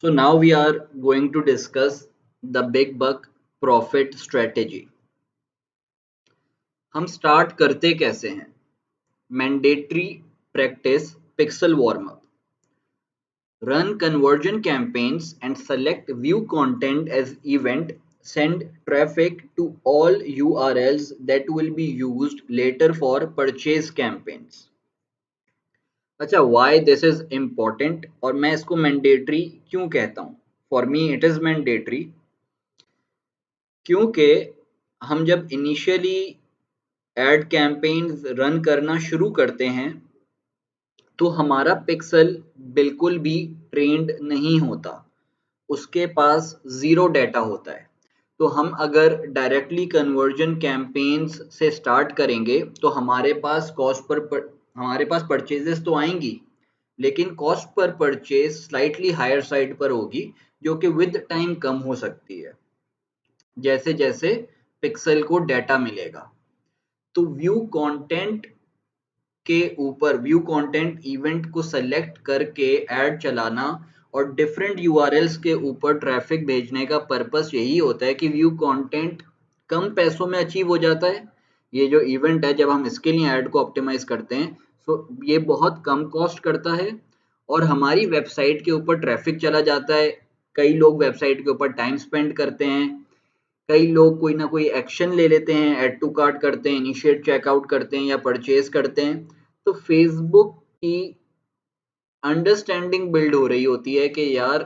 So now we are going to discuss the big buck profit strategy. हम start करते कैसे हैं? Mandatory practice pixel warm up. Run conversion campaigns and select view content as event. Send traffic to all URLs that will be used later for purchase campaigns. अच्छा, why this is important और मैं इसको mandatory क्यों कहता हूँ? For me it is mandatory क्योंकि हम जब इनिशियली एड कैंपेन्स रन करना शुरू करते हैं तो हमारा पिक्सल बिल्कुल भी ट्रेंड नहीं होता, उसके पास ज़ीरो डाटा होता है. तो हम अगर डायरेक्टली कन्वर्जन कैंपेन्स से स्टार्ट करेंगे तो हमारे पास हमारे पास परचेजेस तो आएंगी, लेकिन कॉस्ट पर परचेज स्लाइटली हायर साइड पर होगी, जो कि विद टाइम कम हो सकती है जैसे जैसे पिक्सल को डाटा मिलेगा. तो व्यू कंटेंट के ऊपर व्यू कंटेंट इवेंट को सेलेक्ट करके ऐड चलाना और डिफरेंट यूआरएल्स के ऊपर ट्रैफिक भेजने का पर्पस यही होता है कि व्यू कंटेंट कम पैसों में अचीव हो जाता है. ये जो इवेंट है, जब हम इसके लिए ऐड को ऑप्टिमाइज करते हैं तो ये बहुत कम कॉस्ट करता है और हमारी वेबसाइट के ऊपर ट्रैफिक चला जाता है. कई लोग वेबसाइट के ऊपर टाइम स्पेंड करते हैं, कई लोग कोई ना कोई एक्शन ले लेते हैं, ऐड टू कार्ट करते हैं, इनिशिएट चेकआउट करते हैं या परचेज करते हैं. तो फेसबुक की अंडरस्टैंडिंग बिल्ड हो रही होती है कि यार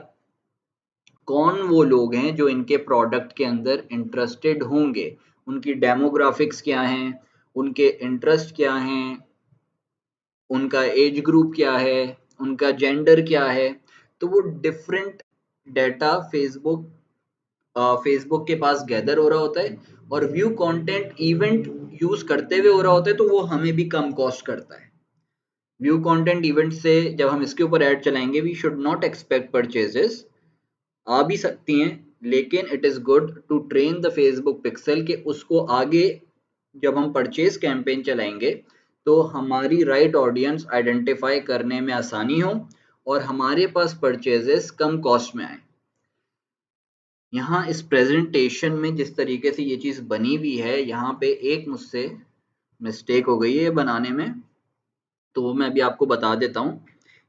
कौन वो लोग हैं जो इनके प्रोडक्ट के अंदर इंटरेस्टेड होंगे, उनकी डेमोग्राफिक्स क्या हैं, उनके इंटरेस्ट क्या हैं, उनका एज ग्रुप क्या है, उनका जेंडर क्या है. तो वो डिफरेंट डाटा फेसबुक के पास गैदर हो रहा होता है और व्यू कंटेंट इवेंट यूज करते हुए हो रहा होता है, तो वो हमें भी कम कॉस्ट करता है. व्यू कंटेंट इवेंट से जब हम इसके ऊपर ऐड चलाएंगे, we should not expect purchases. आ भी सकती हैं, लेकिन it is good to train the Facebook pixel के उसको आगे जब हम परचेज कैंपेन चलाएंगे तो हमारी राइट ऑडियंस आइडेंटिफाई करने में आसानी हो और हमारे पास परचेजेस कम कॉस्ट में आए. यहाँ इस प्रेजेंटेशन में जिस तरीके से ये चीज़ बनी हुई है, यहाँ पे एक मुझसे मिस्टेक हो गई है बनाने में, तो वो मैं अभी आपको बता देता हूँ.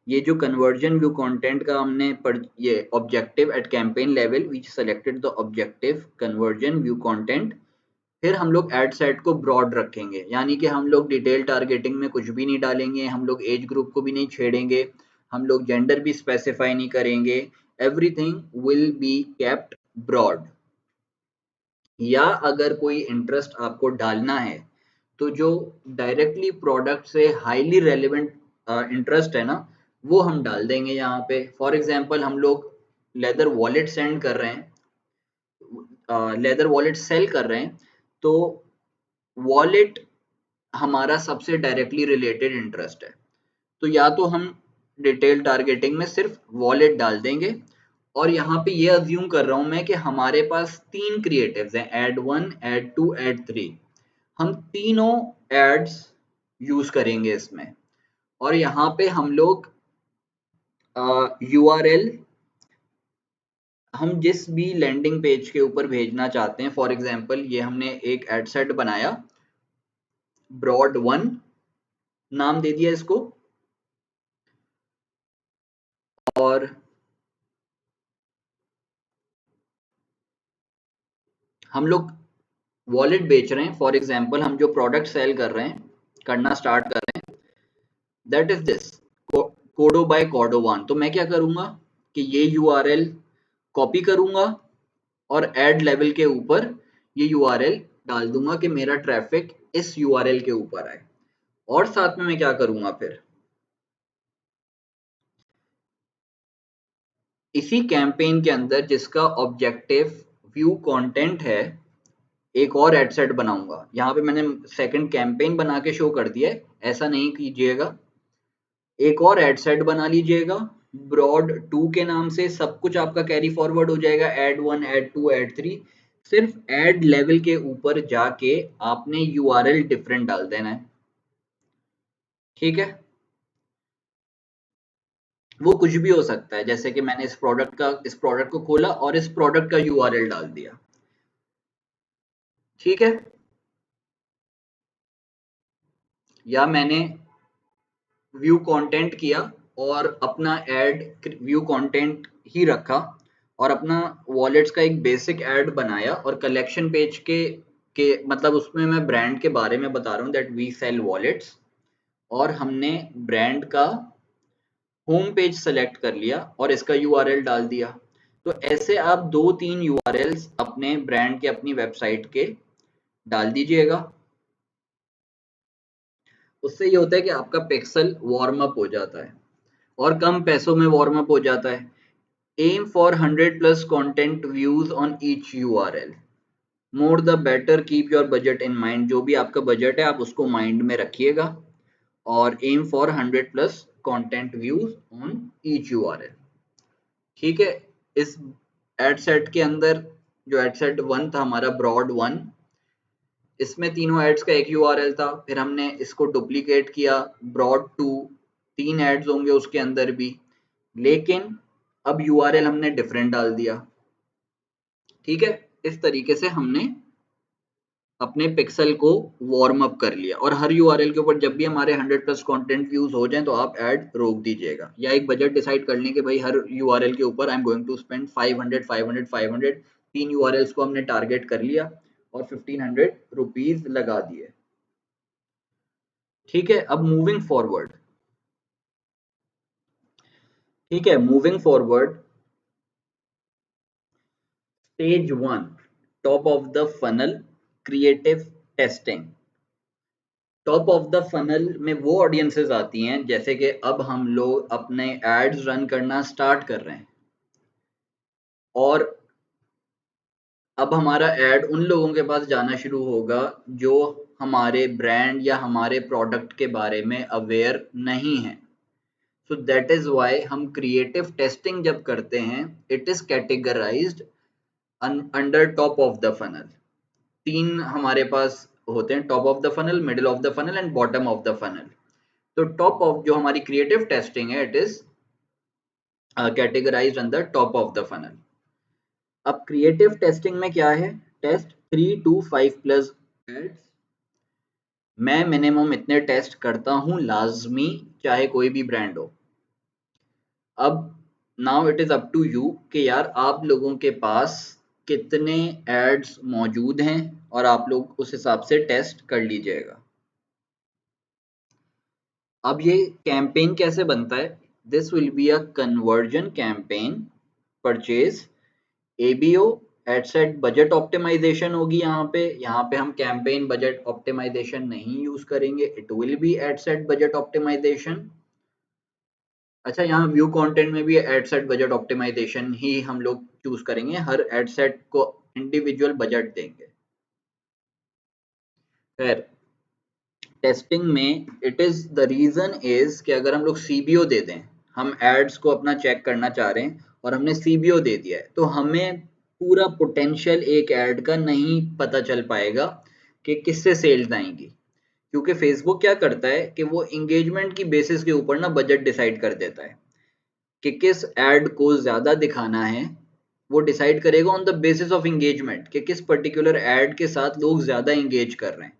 ये जो कन्वर्जन व्यू कंटेंट का हमने ये objective at campaign level we selected the objective conversion view content. फिर हम लोग एड सेट को ब्रॉड रखेंगे, यानी कि हम लोग डिटेल टारगेटिंग में कुछ भी नहीं डालेंगे, हम लोग एज ग्रुप को भी नहीं छेड़ेंगे, हम लोग जेंडर भी स्पेसिफाई नहीं करेंगे. Everything will be kept broad. या अगर कोई इंटरेस्ट आपको डालना है तो जो डायरेक्टली प्रोडक्ट से हाईली रेलिवेंट इंटरेस्ट है ना, वो हम डाल देंगे यहाँ पे. फॉर एग्जांपल हम लोग लेदर वॉलेट सेंड कर रहे हैं, लेदर वॉलेट सेल कर रहे हैं, तो वॉलेट हमारा सबसे डायरेक्टली रिलेटेड इंटरेस्ट है. तो या तो हम डिटेल टारगेटिंग में सिर्फ वॉलेट डाल देंगे और यहाँ पे ये अज्यूम कर रहा हूँ मैं कि हमारे पास 3 क्रिएटिव्स हैं, एड 1, एड 2, एड 3. हम तीनों एड्स यूज करेंगे इसमें और यहाँ पे हम लोग URL हम जिस भी लैंडिंग पेज के ऊपर भेजना चाहते हैं, फॉर एग्जांपल ये हमने एक एड सेट बनाया, ब्रॉड 1 नाम दे दिया इसको, और हम लोग वॉलेट बेच रहे हैं. फॉर एग्जांपल हम जो प्रोडक्ट सेल कर रहे हैं, करना स्टार्ट कर रहे हैं, दैट इज दिस कोडो बाय कॉर्डोवान. तो मैं क्या करूंगा कि ये URL कॉपी करूंगा और एड लेवल के ऊपर ये URL डाल दूंगा कि मेरा ट्रैफिक इस URL के ऊपर आए. और साथ में मैं क्या करूंगा, फिर इसी कैंपेन के अंदर जिसका ऑब्जेक्टिव व्यू कंटेंट है, एक और एड सेट बनाऊंगा. यहाँ पे मैंने सेकंड कैंपेन बना के शो कर दिया है, ऐसा नहीं कीजिएगा. एक और एड सेट बना लीजिएगा ब्रॉड 2 के नाम से, सब कुछ आपका कैरी फॉरवर्ड हो जाएगा, एड 1, एड 2, एड 3. सिर्फ एड लेवल के ऊपर जाके आपने URL डिफरेंट डाल देना है. ठीक है, वो कुछ भी हो सकता है, जैसे कि मैंने इस प्रोडक्ट को खोला और इस प्रोडक्ट का यूआरएल डाल दिया। ठीक है, या मैंने व्यू कंटेंट किया और अपना ऐड व्यू कंटेंट ही रखा और अपना वॉलेट्स का एक बेसिक ऐड बनाया और कलेक्शन पेज के मतलब उसमें मैं ब्रांड के बारे में बता रहा हूँ दैट वी सेल वॉलेट्स, और हमने ब्रांड का होम पेज सेलेक्ट कर लिया और इसका यूआरएल डाल दिया। तो ऐसे आप 2-3 यूआरएल्स अपने ब्रांड के अपनी वेबसाइट के डाल दीजिएगा। उससे ये होता है कि आपका पिक्सल वार्म अप हो जाता है और कम पैसों में वार्म अप हो जाता है। Aim for 100 plus content views on each URL, more the better, keep your budget in mind. जो भी आपका बजट है आप उसको माइंड में रखिएगा, और aim for 100 plus content views on each URL. ठीक है, इस एड सेट के अंदर जो एड सेट 1 था हमारा ब्रॉड 1, इसमें तीनों एड्स का एक यूआरएल था, फिर हमने इसको डुप्लीकेट किया ब्रॉड 2, 3 एड्स होंगे उसके अंदर भी, लेकिन अब यूआरएल हमने डिफरेंट डाल दिया। ठीक है, इस तरीके से हमने अपने पिक्सल को वार्म अप कर लिया, और हर यूआरएल के ऊपर जब भी हमारे 100 प्लस कंटेंट व्यूज हो जाएं तो आप ऐड रोक दीजिएगा, या एक बजट डिसाइड कर लें कि भाई हर यूआरएल के ऊपर I am going to spend 500 500 500, 3 URLs को हमने टारगेट कर लिया और 1500 रुपीज लगा दिए। ठीक है, अब मूविंग फॉरवर्ड। ठीक है, moving forward, stage 1, top of the funnel, creative testing. Top of the funnel में वो ऑडियंसेस आती हैं, जैसे कि अब हम लोग अपने एड्स रन करना स्टार्ट कर रहे हैं और अब हमारा ऐड उन लोगों के पास जाना शुरू होगा जो हमारे ब्रांड या हमारे प्रोडक्ट के बारे में अवेयर नहीं है। सो दैट इज वाई हम क्रिएटिव टेस्टिंग जब करते हैं, it is categorised under top of the funnel. 3 हमारे पास होते हैं, top of the funnel, middle of the funnel and bottom of the funnel. तो टॉप ऑफ जो हमारी क्रिएटिव टेस्टिंग है, it is categorised under top of the funnel. अब creative testing में क्या है, टेस्ट 3 to 5 प्लस एड्स। मैं minimum इतने टेस्ट करता हूं लाजमी, चाहे कोई भी ब्रांड हो। अब now it is up to you कि यार आप लोगों के पास कितने एड्स मौजूद हैं और आप लोग उस हिसाब से टेस्ट कर लीजिएगा। अब ये कैंपेन कैसे बनता है, this will be a conversion campaign purchase ABO ad set budget optimization होगी। यहाँ पे हम कैंपेन बजट ऑप्टिमाइजेशन नहीं यूज करेंगे, it will be ad set budget optimization. अच्छा, यहाँ व्यू कंटेंट में भी एड सेट बजट ऑप्टिमाइजेशन ही हम लोग चूज करेंगे, हर एड सेट को इंडिविजुअल बजट देंगे। खैर, टेस्टिंग में it is the reason is कि अगर हम लोग सीबीओ दे दें, हम एड्स को अपना चेक करना चाह रहे हैं और हमने सीबीओ दे दिया है, तो हमें पूरा पोटेंशियल एक ऐड का नहीं पता चल पाएगा कि किससे सेल्स आएंगी, क्योंकि फेसबुक क्या करता है कि वो इंगेजमेंट की बेसिस के ऊपर ना बजट डिसाइड कर देता है कि किस ऐड को ज्यादा दिखाना है। वो डिसाइड करेगा on the basis of engagement कि किस पर्टिकुलर ऐड के साथ लोग ज्यादा इंगेज कर रहे हैं।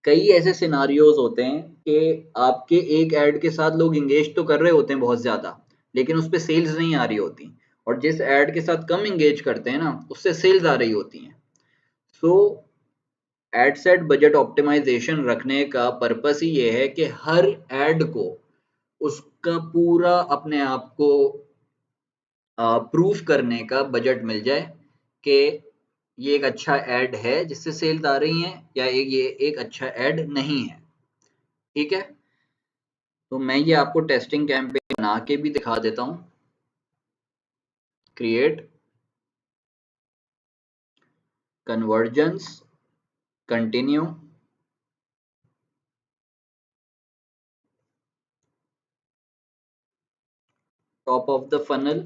कई ऐसे सिनारियोज होते हैं कि आपके एक ऐड के साथ लोग इंगेज तो कर रहे होते हैं बहुत ज्यादा, लेकिन उस पर सेल्स नहीं आ रही होती, और जिस ऐड के साथ कम इंगेज करते हैं ना, उससे सेल्स आ रही होती हैं। सो एड सेट बजट ऑप्टिमाइजेशन रखने का पर्पस ही ये है कि हर ऐड को उसका पूरा अपने आप को प्रूफ करने का बजट मिल जाए कि ये एक अच्छा ऐड है जिससे सेल्स आ रही हैं, या ये एक अच्छा ऐड नहीं है। ठीक है, तो मैं ये आपको टेस्टिंग कैंपेन बना के भी दिखा देता हूँ। Create convergence, continue, top of the funnel,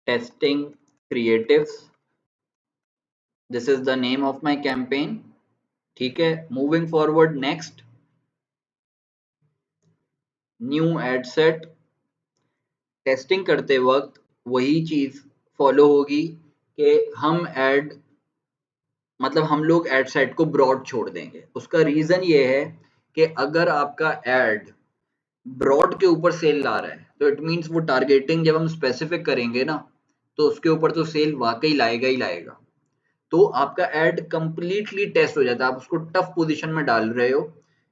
testing creatives, this is the name of my campaign. ठीक है, moving forward, next new ad set, testing करते वक्त वही चीज फॉलो होगी कि हम ऐड मतलब हम लोग एड सेट को ब्रॉड छोड़ देंगे। उसका रीजन ये है कि अगर आपका एड ब्रॉड के ऊपर सेल ला रहा है तो इट मीन्स वो टारगेटिंग जब हम स्पेसिफिक करेंगे ना तो उसके ऊपर तो सेल वाकई लाएगा ही लाएगा। तो आपका एड कंप्लीटली टेस्ट हो जाता है। आप उसको टफ पोजीशन में डाल रहे हो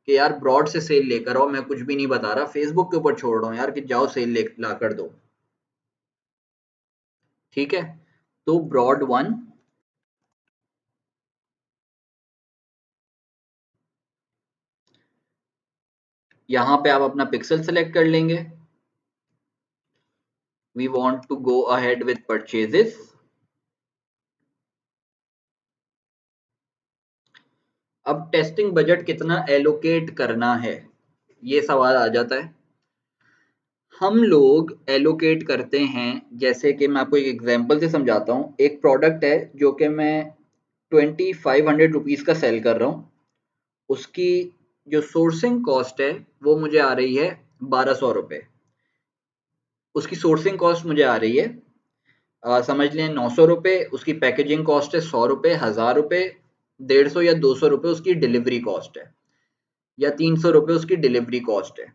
कि यार ब्रॉड से सेल लेकर आओ, मैं कुछ भी नहीं बता रहा, फेसबुक के ऊपर छोड़ रहा हूँ यार कि जाओ सेल ले ला कर दो। ठीक है, तो ब्रॉड वन, यहां पे आप अपना पिक्सल सेलेक्ट कर लेंगे। We want to go ahead with purchases. अब टेस्टिंग बजट कितना एलोकेट करना है, ये सवाल आ जाता है। हम लोग एलोकेट करते हैं, जैसे कि मैं आपको एक एग्जांपल से समझाता हूँ। एक प्रोडक्ट है जो कि मैं 2500 रुपीज़ का सेल कर रहा हूँ। उसकी जो सोर्सिंग कॉस्ट है वो मुझे आ रही है 1200 रुपये। उसकी सोर्सिंग कॉस्ट मुझे आ रही है समझ लें 900 रुपये। उसकी पैकेजिंग कॉस्ट है 100 रुपये, 1000 रुपये, 150 या 200 रुपये उसकी डिलीवरी कॉस्ट है, या 300 रुपये उसकी डिलीवरी कॉस्ट है।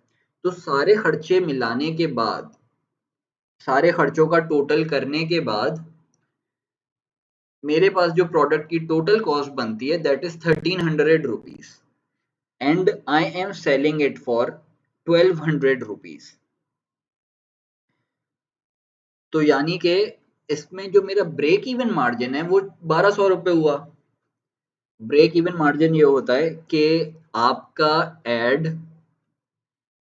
तो सारे खर्चे मिलाने के बाद, सारे खर्चों का टोटल करने के बाद मेरे पास जो प्रोडक्ट की टोटल कॉस्ट बनती है that is 1300 rupees, and I am selling it for 1200 rupees. तो यानी कि इसमें जो मेरा ब्रेक इवन मार्जिन है वो 1200 रुपये हुआ। ब्रेक इवन मार्जिन ये होता है कि आपका एड,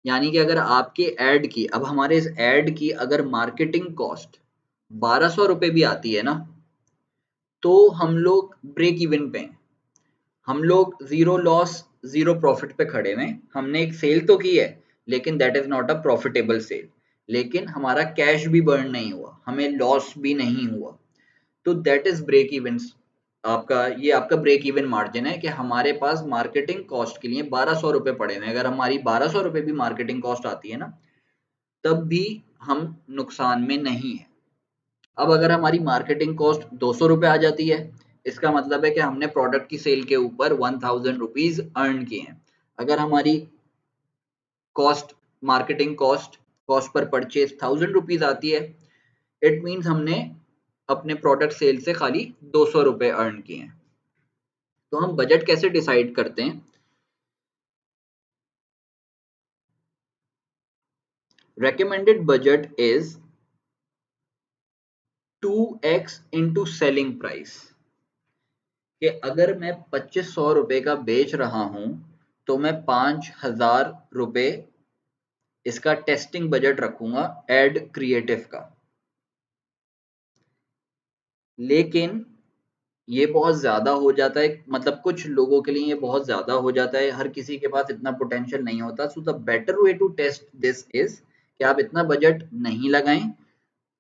यानी कि अगर आपके ऐड की, अब हमारे इस ऐड की अगर मार्केटिंग कॉस्ट 1200 रुपये भी आती है ना तो हम लोग ब्रेक इवन पे हैं। हम लोग जीरो लॉस जीरो प्रॉफिट पे खड़े हुए हैं। हमने एक सेल तो की है लेकिन that is not a profitable sale, लेकिन हमारा कैश भी बर्न नहीं हुआ, हमें लॉस भी नहीं हुआ। तो दैट इज ब्रेक इवन। आपका ये आपका ब्रेक इवन मार्जिन है कि हमारे पास मार्केटिंग कॉस्ट के लिए 1200 रुपये पड़े हुए हैं। अगर हमारी 1200 रुपये भी मार्केटिंग कॉस्ट आती है ना तब भी हम नुकसान में नहीं है। अब अगर हमारी मार्केटिंग कॉस्ट 200 रुपये आ जाती है, इसका मतलब है कि हमने प्रोडक्ट की सेल के ऊपर 1000 रुपीज अर्न किए हैं। अगर हमारी कॉस्ट, मार्केटिंग कॉस्ट, कॉस्ट पर परचेज 1000 रुपीज आती है, इट मीन्स हमने अपने प्रोडक्ट सेल से खाली 200 रुपये अर्न किए हैं। तो हम बजट कैसे डिसाइड करते हैं? recommended budget is 2x into selling price। कि अगर मैं 2500 रुपये का बेच रहा हूं तो मैं 5000 रुपये इसका टेस्टिंग बजट रखूंगा एड क्रिएटिव का। लेकिन ये बहुत ज्यादा हो जाता है, मतलब कुछ लोगों के लिए ये बहुत ज्यादा हो जाता है, हर किसी के पास इतना पोटेंशियल नहीं होता। So the better way to test this is कि आप इतना बजट नहीं लगाएं,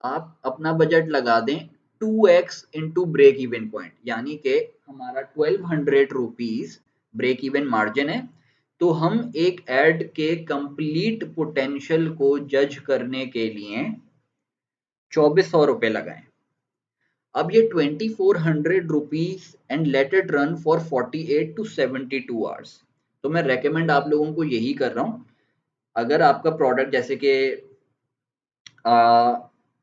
आप अपना बजट लगा दें 2x into break even point, यानी कि हमारा 1200 रुपीज ब्रेक इवन मार्जिन है। तो हम एक एड के कंप्लीट पोटेंशियल को जज करने के लिए 2400 रुपये लगाएं। अब ये 2400 rupees and let it run for 48 to 72 hours. तो मैं रेकमेंड आप लोगों को यही कर रहा हूं, अगर आपका प्रोडक्ट जैसे कि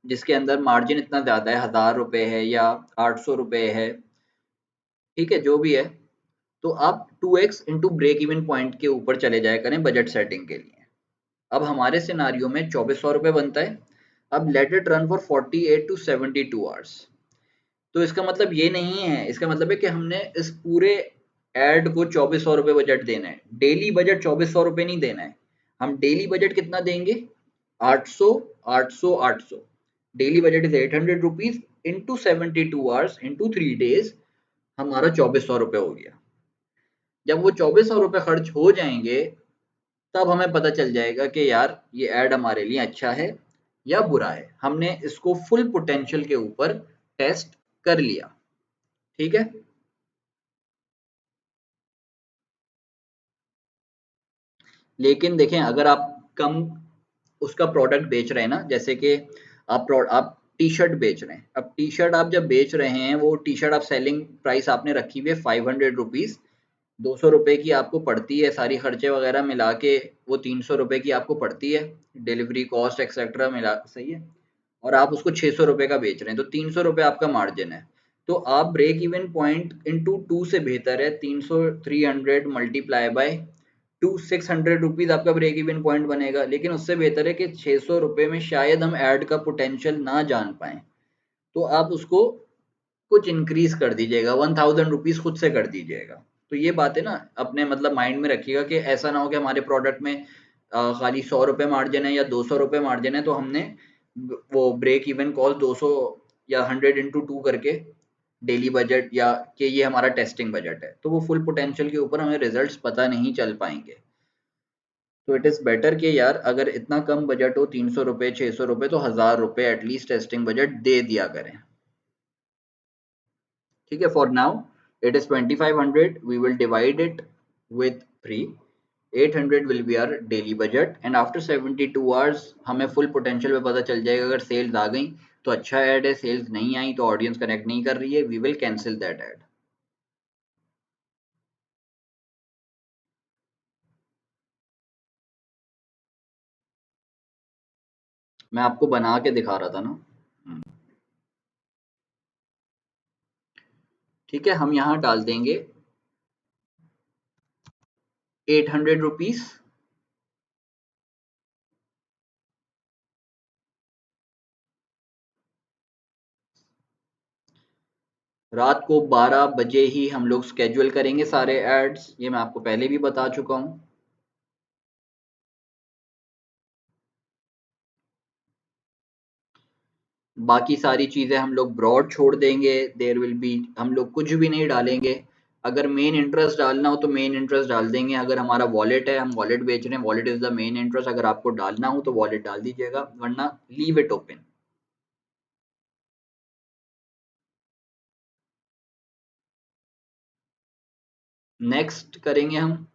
जिसके अंदर मार्जिन इतना ज्यादा है, 1000 रुपये है या 800 रुपये है, ठीक है जो भी है, तो आप 2x into break even point के ऊपर चले जाया करें बजट सेटिंग के लिए। अब हमारे सिनारियो में 2400 रुपये बनता है। अब late it run for 48 to 72 hours. तो इसका मतलब ये नहीं है, इसका मतलब है कि हमने इस पूरे एड को 2400 रुपये बजट देना है। डेली बजट 2400 रुपये नहीं देना है। हम डेली बजट कितना देंगे? 800, 800, 800। Daily budget is 800 rupees into 72 hours into 3 days, हमारा 2400 रुपये हो गया। जब वो 2400 रुपये खर्च हो जाएंगे तब हमें पता चल जाएगा कि यार ये ऐड हमारे लिए अच्छा है या बुरा है। हमने इसको फुल पोटेंशियल के ऊपर टेस्ट कर लिया। ठीक है, लेकिन देखें अगर आप कम उसका प्रोडक्ट बेच रहे हैं ना, जैसे कि आप टी शर्ट बेच रहे हैं। अब टी शर्ट आप जब बेच रहे हैं, वो टी शर्ट आप सेलिंग प्राइस आपने रखी हुई है 500 रुपीज़, 200 रुपये की आपको पड़ती है, सारी खर्चे वगैरह मिला के वो 300 रुपये की आपको पड़ती है, डिलीवरी कॉस्ट एक्सेट्रा मिला, सही है। और आप उसको 600 रुपये का बेच रहे हैं, तो 300 रुपये आपका मार्जिन है। तो आप ब्रेक इवन पॉइंट इंटू 2 से बेहतर है 300 मल्टीप्लाई बाय 600 रुपीज आपका ब्रेक इवन पॉइंट बनेगा। लेकिन उससे बेहतर है कि 600 रुपये में शायद हम ऐड का पोटेंशियल ना जान पाए, तो आप उसको कुछ इंक्रीज कर दीजिएगा, 1000 रुपीज खुद से कर दीजिएगा। तो ये बात है ना, अपने मतलब माइंड में रखिएगा कि ऐसा ना हो कि हमारे प्रोडक्ट में खाली 100 रुपये मार्जिन है या 200 रुपये मार्जिन है, तो हमने वो ब्रेक इवन कॉल 200 या 100 × 2 करके डेली बजट, या कि ये हमारा टेस्टिंग बजट है, तो वो फुल पोटेंशियल के ऊपर हमें रिजल्ट्स पता नहीं चल पाएंगे। तो इट इज़ बेटर कि यार अगर इतना कम बजट हो, 300 रुपये 600 रुपये, तो 1000 रुपये एटलीस्ट टेस्टिंग बजट दे दिया करें। ठीक है, for now it is 2500, we will divide it with 3, 800 will be our daily budget, and after 72 hours हमें फुल पोटेंशियल में पता चल जाएगा। अगर सेल्स आ गई तो अच्छा ऐड है, सेल्स नहीं आई तो ऑडियंस कनेक्ट नहीं कर रही है, we will cancel that ad. मैं आपको बना के दिखा रहा था ना। ठीक है, हम यहाँ डाल देंगे 800 रुपीज, रात को 12 बजे ही हम लोग स्केड्यूल करेंगे सारे एड्स, ये मैं आपको पहले भी बता चुका हूँ। बाकी सारी चीज़ें हम लोग ब्रॉड छोड़ देंगे, देयर विल बी, हम लोग कुछ भी नहीं डालेंगे। अगर मेन इंटरेस्ट डालना हो तो मेन इंटरेस्ट डाल देंगे। अगर हमारा वॉलेट है, हम वॉलेट बेच रहे हैं, wallet is the main interest, अगर आपको डालना हो तो वॉलेट डाल दीजिएगा, वरना लीव इट ओपन। नेक्स्ट करेंगे हम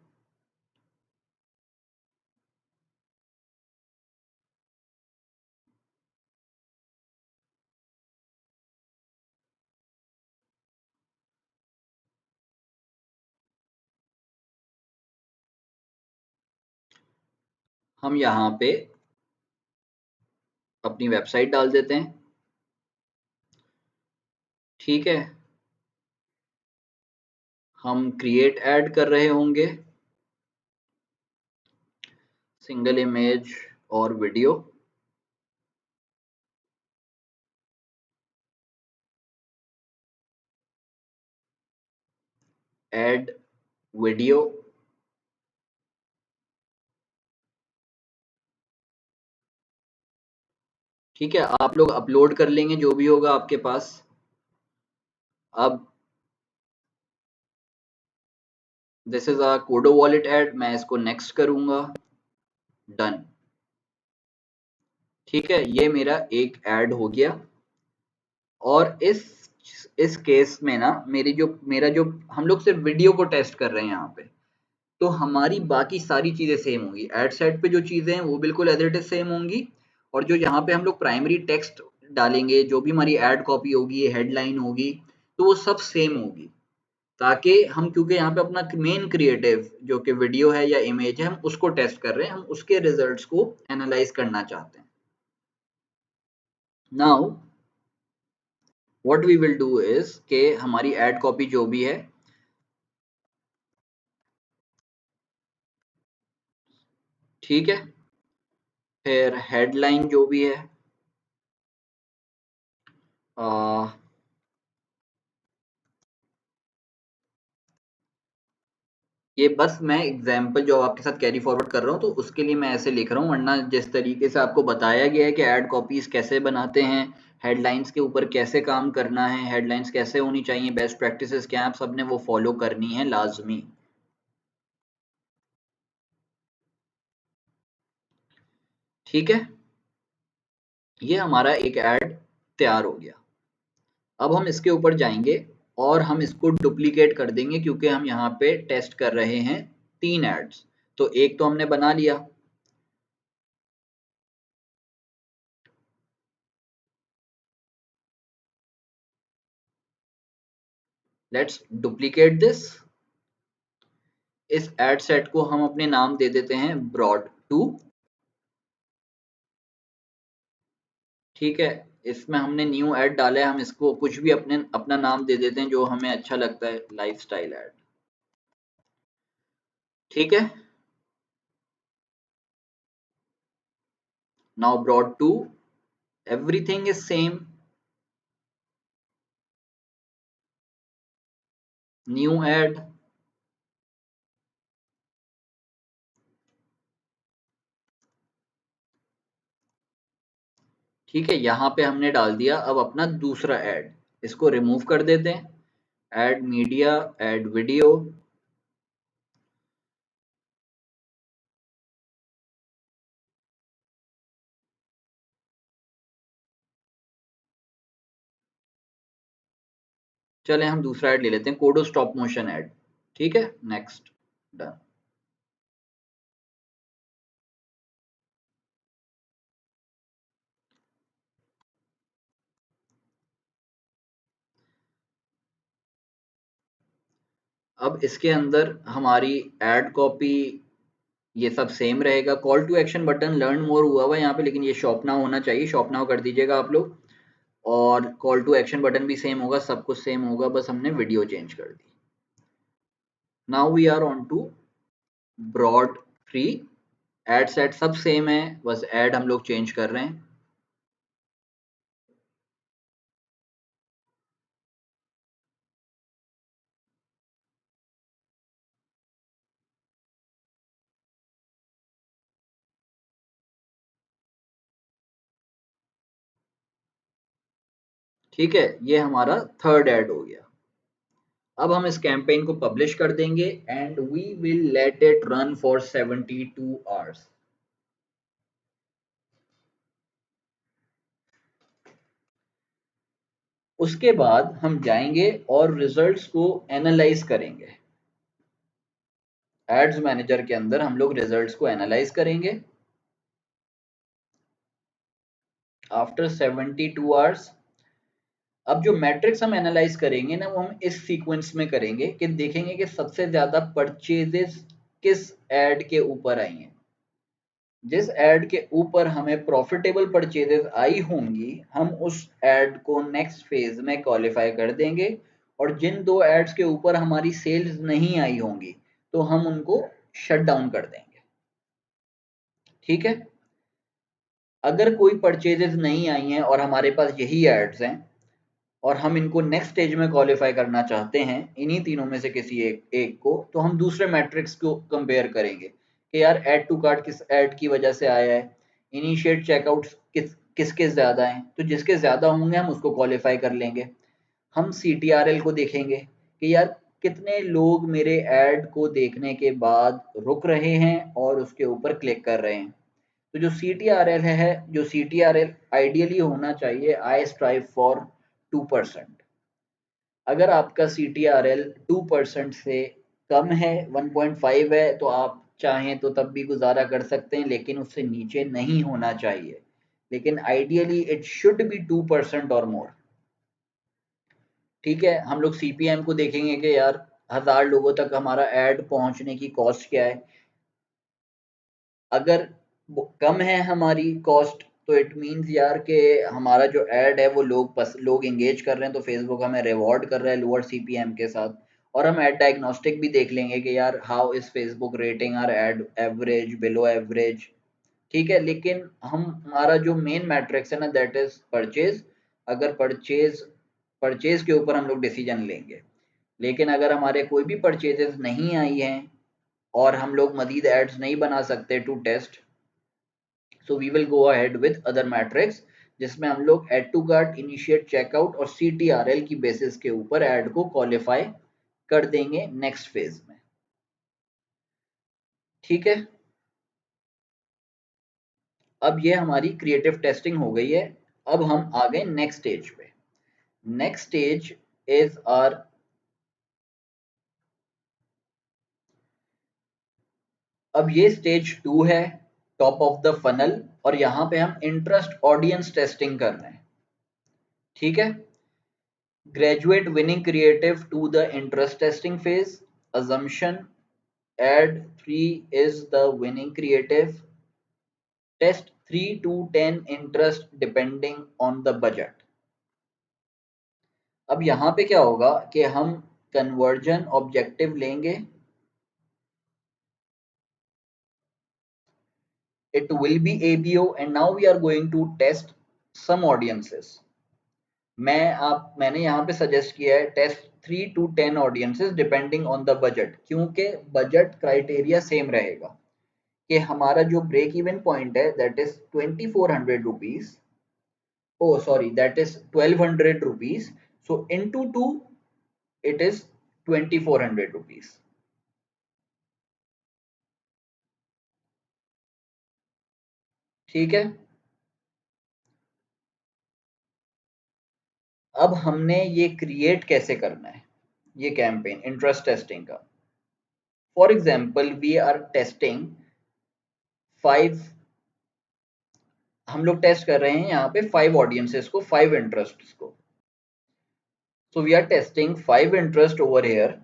यहाँ पे अपनी वेबसाइट डाल देते हैं। ठीक है, हम क्रिएट ऐड कर रहे होंगे, सिंगल इमेज और वीडियो। ऐड वीडियो, ठीक है, आप लोग अपलोड कर लेंगे जो भी होगा आपके पास। अब this is a kodo wallet add, मैं इसको नेक्स्ट करूंगा, डन। ठीक है, ये मेरा एक ऐड हो गया। और इस केस में ना मेरा जो हम लोग सिर्फ वीडियो को टेस्ट कर रहे हैं यहाँ पे, तो हमारी बाकी सारी चीजें सेम होंगी। एड सेट पे जो चीजें हैं वो बिल्कुल एज इट इज सेम होंगी, और जो यहाँ पे हम लोग प्राइमरी टेक्स्ट डालेंगे, जो भी हमारी एड कॉपी होगी, हेडलाइन होगी, तो वो सब सेम होगी। ताकि हम, क्योंकि यहाँ पे अपना मेन क्रिएटिव जो कि वीडियो है या इमेज है, हम उसको टेस्ट कर रहे हैं, हम उसके रिजल्ट्स को एनालाइज करना चाहते हैं। Now what we will do is के हमारी एड कॉपी जो भी है, ठीक है, फिर हेडलाइन जो भी है, आ, ये बस मैं एग्जाम्पल जो आपके साथ कैरी फॉरवर्ड कर रहा हूँ तो उसके लिए मैं ऐसे लिख रहा हूँ, वरना जिस तरीके से आपको बताया गया है कि ऐड कॉपीज कैसे बनाते हैं, हेडलाइंस के ऊपर कैसे काम करना है, हेडलाइंस कैसे होनी चाहिए, बेस्ट प्रैक्टिसेस क्या हैं, आप सबने वो फॉलो करनी है लाजमी। ठीक है, ये हमारा एक ऐड तैयार हो गया। अब हम इसके ऊपर जाएंगे और हम इसको डुप्लीकेट कर देंगे, क्योंकि हम यहाँ पे टेस्ट कर रहे हैं 3 एड्स। तो एक तो हमने बना लिया, लेट्स डुप्लीकेट दिस। इस एड सेट को हम अपने नाम दे देते हैं ब्रॉड 2। ठीक है, इसमें हमने न्यू ऐड डाला है, हम इसको कुछ भी अपना नाम दे देते हैं जो हमें अच्छा लगता है, लाइफस्टाइल ऐड। ठीक है, now broad 2, everything is same, new ad. ठीक है, यहाँ पे हमने डाल दिया अब अपना दूसरा ऐड, इसको रिमूव कर देते हैं, ऐड मीडिया, ऐड वीडियो। चले हम दूसरा ऐड ले लेते हैं, कोडो स्टॉप मोशन ऐड। ठीक है, नेक्स्ट, डन। अब इसके अंदर हमारी एड कॉपी ये सब सेम रहेगा। Call to action button learn more हुआ हुआ है यहाँ पे, लेकिन ये शॉप नाउ होना चाहिए, शॉप नाउ कर दीजिएगा आप लोग। और कॉल टू एक्शन बटन भी सेम होगा, सब कुछ सेम होगा, बस हमने वीडियो चेंज कर दी। Now we are on to broad 3। Ad set सब सेम है, बस एड हम लोग चेंज कर रहे हैं। ठीक है, ये हमारा थर्ड ऐड हो गया। अब हम इस कैंपेन को पब्लिश कर देंगे and we will let it run for 72 hours. उसके बाद हम जाएंगे और रिजल्ट्स को एनालाइज करेंगे। एड्स मैनेजर के अंदर हम लोग रिजल्ट्स को एनालाइज करेंगे आफ्टर 72 आवर्स। अब जो मैट्रिक्स हम एनालाइज करेंगे ना, वो हम इस सीक्वेंस में करेंगे कि देखेंगे कि सबसे ज्यादा परचेजेस किस ऐड के ऊपर आई हैं। जिस ऐड के ऊपर हमें प्रॉफिटेबल परचेजेस आई होंगी, हम उस ऐड को नेक्स्ट फेज में क्वालिफाई कर देंगे। और जिन दो एड्स के ऊपर हमारी सेल्स नहीं आई होंगी, तो हम उनको शट डाउन कर देंगे। ठीक है, अगर कोई परचेजेस नहीं आई हैं और हमारे पास यही एड्स हैं और हम इनको नेक्स्ट स्टेज में क्वालिफाई करना चाहते हैं, इन्हीं तीनों में से किसी एक को, तो हम दूसरे मैट्रिक्स को कंपेयर करेंगे कि यार ऐड टू कार्ट किस ऐड की वजह से आया है, इनिशिएट चेकआउट किसके ज़्यादा हैं, तो जिसके ज़्यादा होंगे हम उसको क्वालिफाई कर लेंगे। हम CTRL को देखेंगे कि यार कितने लोग मेरे ऐड को देखने के बाद रुक रहे हैं और उसके ऊपर क्लिक कर रहे हैं। तो जो CTRL है, जो CTRL आइडियली होना चाहिए, आई स्ट्राइव फॉर 2%। अगर आपका CTRL 2% से कम है, 1.5 है, तो आप चाहें तो तब भी गुजारा कर सकते हैं, लेकिन उससे नीचे नहीं होना चाहिए। लेकिन आइडियली इट शुड बी 2% और मोर। ठीक है, हम लोग CPM को देखेंगे कि यार 1000 लोगों तक हमारा ऐड पहुंचने की कॉस्ट क्या है। अगर कम है हमारी कॉस्ट, तो इट मीन्स यार कि हमारा जो ऐड है वो लोग एंगेज कर रहे हैं, तो फेसबुक हमें रिवॉर्ड कर रहा है लोअर CPM के साथ। और हम ऐड डायग्नोस्टिक भी देख लेंगे कि यार how is Facebook rating R add, average, below average. ठीक है, लेकिन हम हमारा जो मेन मैट्रिक्स है ना, दैट इज परचेज। अगर परचेज के ऊपर हम लोग डिसीजन लेंगे, लेकिन अगर हमारे कोई भी परचेजेस नहीं आई हैं और हम लोग मजीद एड्स नहीं बना सकते to test, so we will go ahead with other metrics, जिसमें हम लोग add to cart, initiate checkout और CTRL की बेसिस के ऊपर ऐड को क्वालिफाई कर देंगे नेक्स्ट फेज में। ठीक है, अब ये हमारी क्रिएटिव टेस्टिंग हो गई है। अब हम आ गए नेक्स्ट स्टेज पे। नेक्स्ट स्टेज इज आर, अब ये स्टेज 2 है, टॉप ऑफ द फनल, और यहाँ पे हम इंटरेस्ट ऑडियंस टेस्टिंग कर रहे हैं। ठीक है, Graduate winning creative to the interest testing phase. Assumption: ad 3 is the winning creative. Test 3 to 10 interest depending on the budget. अब यहाँ पे क्या होगा कि हम कन्वर्जन ऑब्जेक्टिव लेंगे. It will be ABO and now we are going to test some audiences. मैंने यहाँ पे सजेस्ट किया है test 3 to 10 audiences depending on the budget, क्योंकि बजट क्राइटेरिया सेम रहेगा कि हमारा जो ब्रेक इवन पॉइंट है that is 2400 rupees, oh sorry that is 1200 rupees, so into 2 it is 2400 rupees. ठीक है. अब हमने ये क्रिएट कैसे करना है ये कैंपेन इंटरेस्ट टेस्टिंग का. For example we are testing 5, हम लोग टेस्ट कर रहे हैं यहाँ पे 5 ऑडियंसेस को, 5 इंटरेस्ट को. So we are testing 5 interest over here.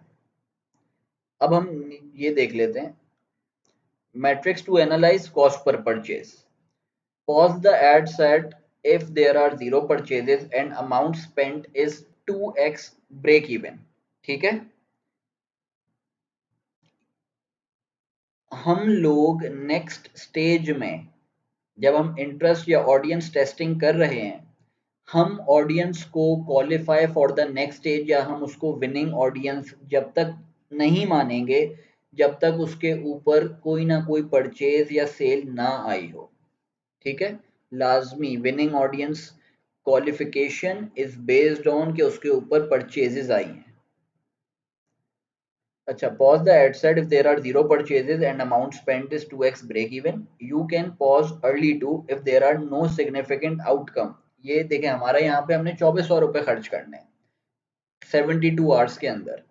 अब हम ये देख लेते हैं मैट्रिक्स टू एनालाइज कॉस्ट पर purchase. Pause the ad set if there are 0 purchases and amount spent is 2x break even. ठीक है. हम लोग नेक्स्ट स्टेज में जब हम इंटरेस्ट या ऑडियंस टेस्टिंग कर रहे हैं, हम ऑडियंस को qualify for the next stage या हम उसको विनिंग ऑडियंस जब तक नहीं मानेंगे जब तक उसके ऊपर कोई ना कोई परचेज या सेल ना आई हो. ठीक है. लाजमी winning audience qualification is based on कि उसके ऊपर परचेजेस आई हैं. अच्छा, pause the ad set if there are 0 purchases and amount spent is 2x break even. You can pause early too if there are no significant outcome. ये देखें हमारा यहाँ पे हमने 2400 रुपए खर्च करने हैं 72 आवर्स के अंदर.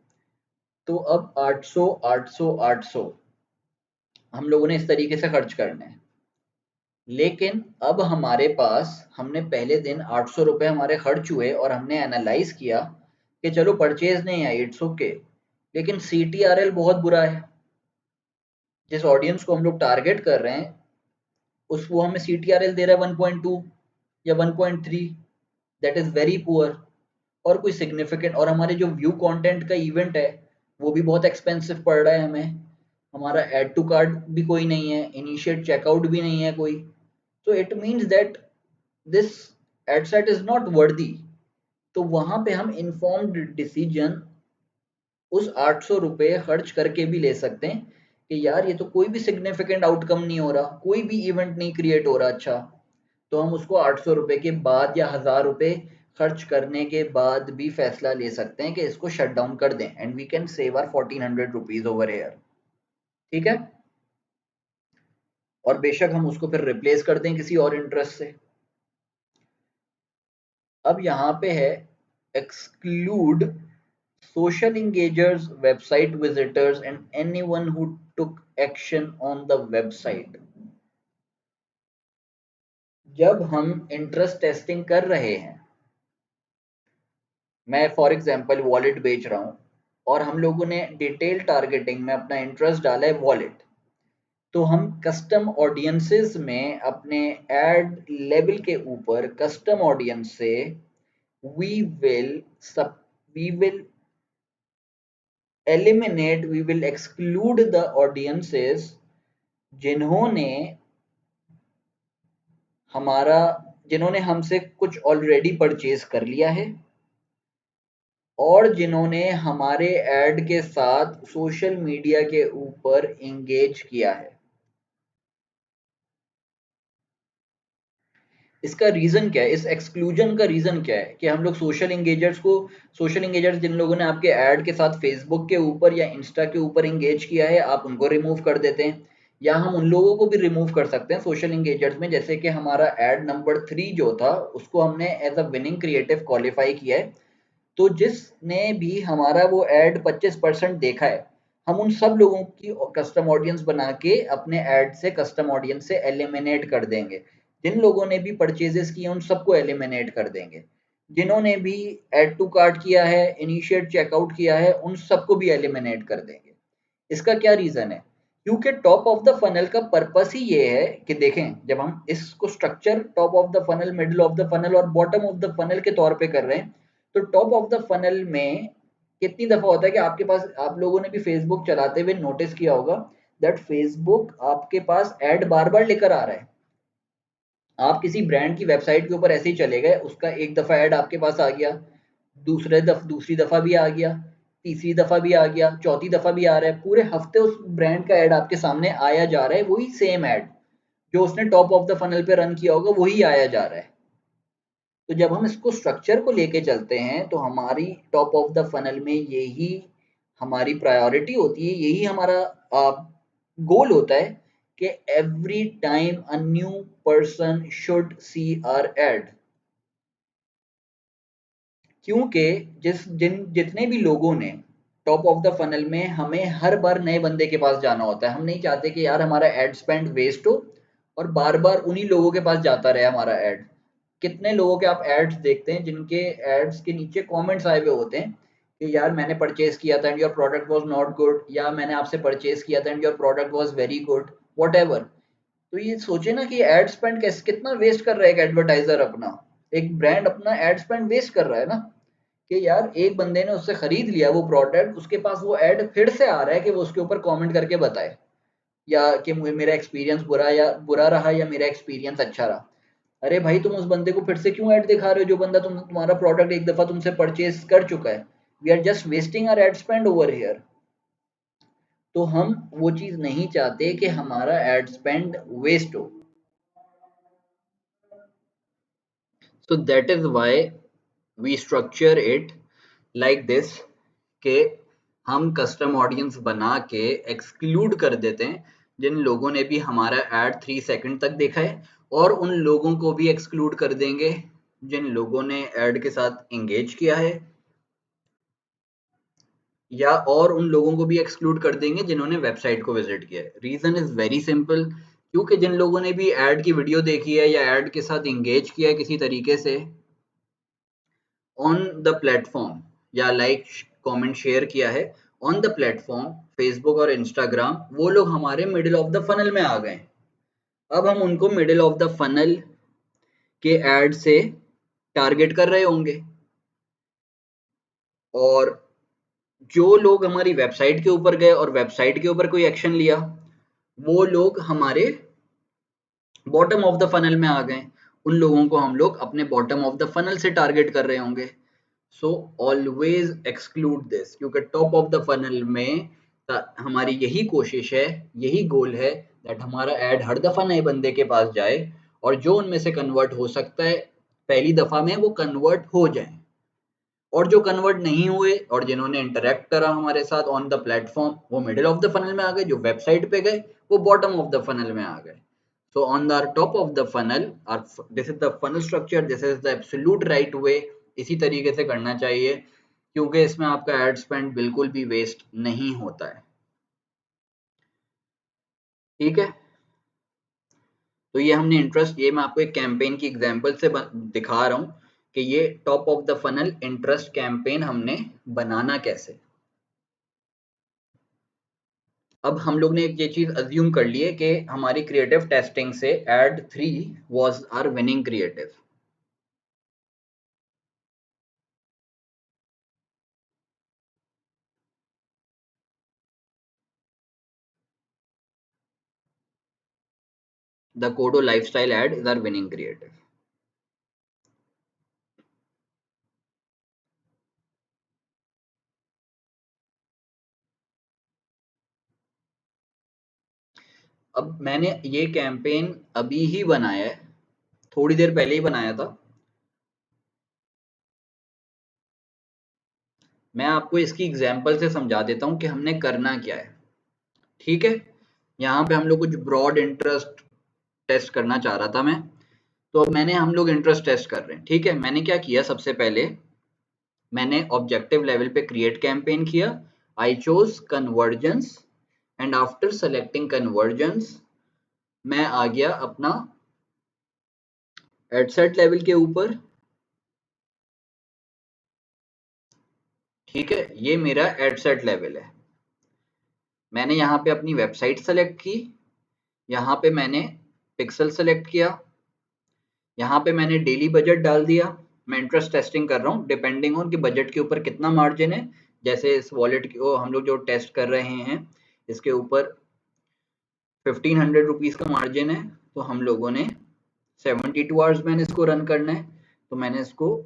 तो अब 800 800 800 हम लोगों ने इस तरीके से खर्च करने हैं. लेकिन अब हमारे पास हमने पहले दिन 800 रुपए हमारे खर्च हुए और हमने एनालाइज किया कि चलो परचेज नहीं आई, इट्स ओके, लेकिन CTRL बहुत बुरा है. जिस ऑडियंस को हम लोग टारगेट कर रहे हैं उस वो हमें CTRL दे रहा है 1.2 या 1.3, दैट इज वेरी पुअर. और कोई सिग्निफिकेंट, और हमारे जो व्यू कंटेंट का इवेंट है वो भी बहुत एक्सपेंसिव पड़ रहा है हमें. हमारा ऐड टू कार्ट भी कोई नहीं है, इनिशिएट चेकआउट भी नहीं है कोई. So it means that this ad set is not worthy. तो वहां पे हम इन्फॉर्म्ड डिसीजन उस 800 रुपए खर्च करके भी ले सकते हैं कि यार ये तो कोई भी सिग्निफिकेंट आउटकम नहीं हो रहा, कोई भी इवेंट नहीं क्रिएट हो रहा. अच्छा, तो हम उसको 800 रुपए के बाद या 1000 रुपए खर्च करने के बाद भी फैसला ले सकते हैं कि इसको शट डाउन कर दें and we can save our 1400 rupees over here. ठीक है. और बेशक हम उसको फिर रिप्लेस कर दें किसी और इंटरेस्ट से. अब यहाँ पे है exclude social engagers, website visitors and anyone who took action on the website. जब हम इंटरेस्ट टेस्टिंग कर रहे हैं, मैं फॉर एग्जांपल वॉलेट बेच रहा हूं और हम लोगों ने डिटेल टारगेटिंग में अपना इंटरेस्ट डाला है वॉलेट, तो हम कस्टम ऑडियंसेस में अपने एड लेवल के ऊपर कस्टम ऑडियंस से we will eliminate, we will exclude the audiences जिन्होंने हमसे कुछ ऑलरेडी परचेज कर लिया है और जिन्होंने हमारे ऐड के साथ सोशल मीडिया के ऊपर एंगेज किया है. इसका रीजन क्या है, इस एक्सक्लूजन का रीजन क्या है कि हम लोग सोशल एंगेजर्स जिन लोगों ने आपके ऐड के साथ फेसबुक के ऊपर या इंस्टा के ऊपर एंगेज किया है आप उनको रिमूव कर देते हैं, या हम उन लोगों को भी रिमूव कर सकते हैं सोशल एंगेजर्स में. जैसे कि हमारा ऐड नंबर 3 जो था उसको हमने as a winning creative qualify किया है, तो जिसने भी हमारा वो ऐड 25% देखा है हम उन सब लोगों की कस्टम ऑडियंस बना के अपने ऐड से कस्टम ऑडियंस से एलिमिनेट कर देंगे. जिन लोगों ने भी परचेजेस किए उन सबको एलिमिनेट कर देंगे. जिन्होंने भी ऐड टू कार्ट किया है, इनिशिएट चेकआउट किया है, उन सबको भी एलिमिनेट कर देंगे। इसका क्या रीजन है? क्योंकि टॉप ऑफ द फनल का पर्पस ही ये है कि देखें, जब हम इसको structure top of the funnel, middle of the funnel और बॉटम ऑफ द फनल के तौर पे कर रहे हैं, तो टॉप ऑफ द फनल में कितनी दफा होता है कि आपके पास, आप लोगों ने भी फेसबुक चलाते हुए नोटिस किया होगा दैट फेसबुक आपके पास ऐड बार बार लेकर आ रहा है। आप किसी ब्रांड की वेबसाइट के ऊपर ऐसे ही चले गए, उसका एक दफा ऐड आपके पास आ गया, दूसरी दफा भी आ गया, तीसरी दफा भी आ गया, चौथी दफा भी आ रहा है, पूरे हफ्ते उस ब्रांड का ऐड आपके सामने आया जा रहा है, वही सेम ऐड जो उसने टॉप ऑफ द फनल पे रन किया होगा वही आया जा रहा है। तो जब हम इसको स्ट्रक्चर को लेके चलते हैं तो हमारी टॉप ऑफ द फनल में यही हमारी प्रायोरिटी होती है, यही हमारा गोल होता है कि every time a new person should see our ad. क्योंकि जितने भी लोगों ने टॉप ऑफ द फनल में, हमें हर बार नए बंदे के पास जाना होता है। हम नहीं चाहते कि यार हमारा एड स्पेंड वेस्ट हो और बार बार उन्हीं लोगों के पास जाता रहे हमारा एड। कितने लोगों के आप एड्स देखते हैं जिनके एड्स के नीचे कमेंट्स आए हुए होते हैं कि यार मैंने परचेज किया था and your product was not good, या मैंने आपसे परचेज किया था and your product was very good, whatever. तो ये सोचे ना कि एड स्पेंड कैसे, कितना वेस्ट कर रहा है एक एडवर्टाइजर अपना, एक ब्रांड अपना एड स्पेंड वेस्ट कर रहा है ना। कि यार एक बंदे ने उससे खरीद लिया वो प्रोडक्ट, उसके पास वो ऐड फिर से आ रहा है कि वो उसके ऊपर कमेंट करके बताए या कि मेरा एक्सपीरियंस बुरा रहा या मेरा एक्सपीरियंस अच्छा रहा। अरे भाई, तुम उस बंदे को फिर से क्यों ऐड दिखा रहे हो जो बंदा तुम्हारा प्रोडक्ट एक दफा तुमसे परचेज कर चुका है? We are just wasting our ad spend over here. तो हम वो चीज नहीं चाहते कि हमारा एड स्पेंड वेस्ट हो। So that is why we structure it like this, कि हम कस्टम ऑडियंस बना के एक्सक्लूड कर देते हैं जिन लोगों ने भी हमारा ऐड 3 सेकंड तक देखा है, और उन लोगों को भी एक्सक्लूड कर देंगे जिन लोगों ने ऐड के साथ एंगेज किया है, या और उन लोगों को भी एक्सक्लूड कर देंगे जिन्होंने वेबसाइट को विजिट किया है। रीजन इज वेरी सिंपल, क्योंकि जिन लोगों ने भी ऐड की वीडियो देखी है या ऐड के साथ एंगेज किया है किसी तरीके से ऑन द प्लेटफॉर्म, या लाइक कमेंट शेयर किया है ऑन द प्लेटफॉर्म फेसबुक और इंस्टाग्राम, वो लोग हमारे मिडिल ऑफ द फनल में आ गए। अब हम उनको मिडिल ऑफ द फनल के एड से टारगेट कर रहे होंगे, और जो लोग हमारी वेबसाइट के ऊपर गए और वेबसाइट के ऊपर कोई एक्शन लिया, वो लोग हमारे बॉटम ऑफ द फनल में आ गए, उन लोगों को हम लोग अपने बॉटम ऑफ द फनल से टारगेट कर रहे होंगे। सो ऑलवेज एक्सक्लूड दिस, क्योंकि टॉप ऑफ द फनल में हमारी यही कोशिश है, यही गोल है दैट हमारा ऐड हर दफा नए बंदे के पास जाए, और जो उनमें से कन्वर्ट हो सकता है पहली दफा में वो कन्वर्ट हो जाए, और जो कन्वर्ट नहीं हुए और जिन्होंने इंटरेक्ट करा हमारे साथ ऑन द प्लेटफॉर्म वो मिडिल ऑफ द फनल में आ गए, जो वेबसाइट पे गए वो बॉटम ऑफ द फनल में आ गए। So on the top of the funnel, this is the funnel structure, this is the absolute right way। इसी तरीके से करना चाहिए, क्योंकि इसमें आपका एड स्पेंड बिल्कुल भी वेस्ट नहीं होता है। ठीक है, तो ये हमने इंटरेस्ट, ये मैं आपको एक कैंपेन की एग्जांपल से दिखा रहा हूँ कि ये top of the funnel interest campaign हमने बनाना कैसे। अब हम लोग ने ये चीज अज्यूम कर ली है कि हमारी क्रिएटिव टेस्टिंग से ad 3 was our winning creative. The Kodo lifestyle ad is our winning creative. अब मैंने ये कैंपेन अभी ही बनाया है, थोड़ी देर पहले ही बनाया था। मैं आपको इसकी एग्जांपल से समझा देता हूँ कि हमने करना क्या है। ठीक है, यहाँ पे हम लोग कुछ ब्रॉड इंटरेस्ट टेस्ट करना चाह रहा था मैं, तो अब हम लोग इंटरेस्ट टेस्ट कर रहे हैं। ठीक है, मैंने क्या किया, सबसे पहले मैंने ऑब्जेक्टिव लेवल पे क्रिएट कैंपेन किया, I chose convergence, and after selecting convergence मैं आ गया अपना एडसेट लेवल के ऊपर, ठीक है, ये मेरा एड सेट लेवल है। मैंने यहाँ पे अपनी वेबसाइट सेलेक्ट की, यहाँ पे मैंने पिक्सल सेलेक्ट किया, यहाँ पे मैंने डेली बजट डाल दिया। मैं इंटरेस्ट टेस्टिंग कर रहा हूँ डिपेंडिंग ऑन कि बजट के ऊपर कितना मार्जिन है। जैसे इस वॉलेट को हम लोग जो टेस्ट कर रहे हैं, इसके ऊपर 1500 रुपीज का मार्जिन है, तो हम लोगों ने 72 आवर्स मैंने इसको रन करना है, तो मैंने इसको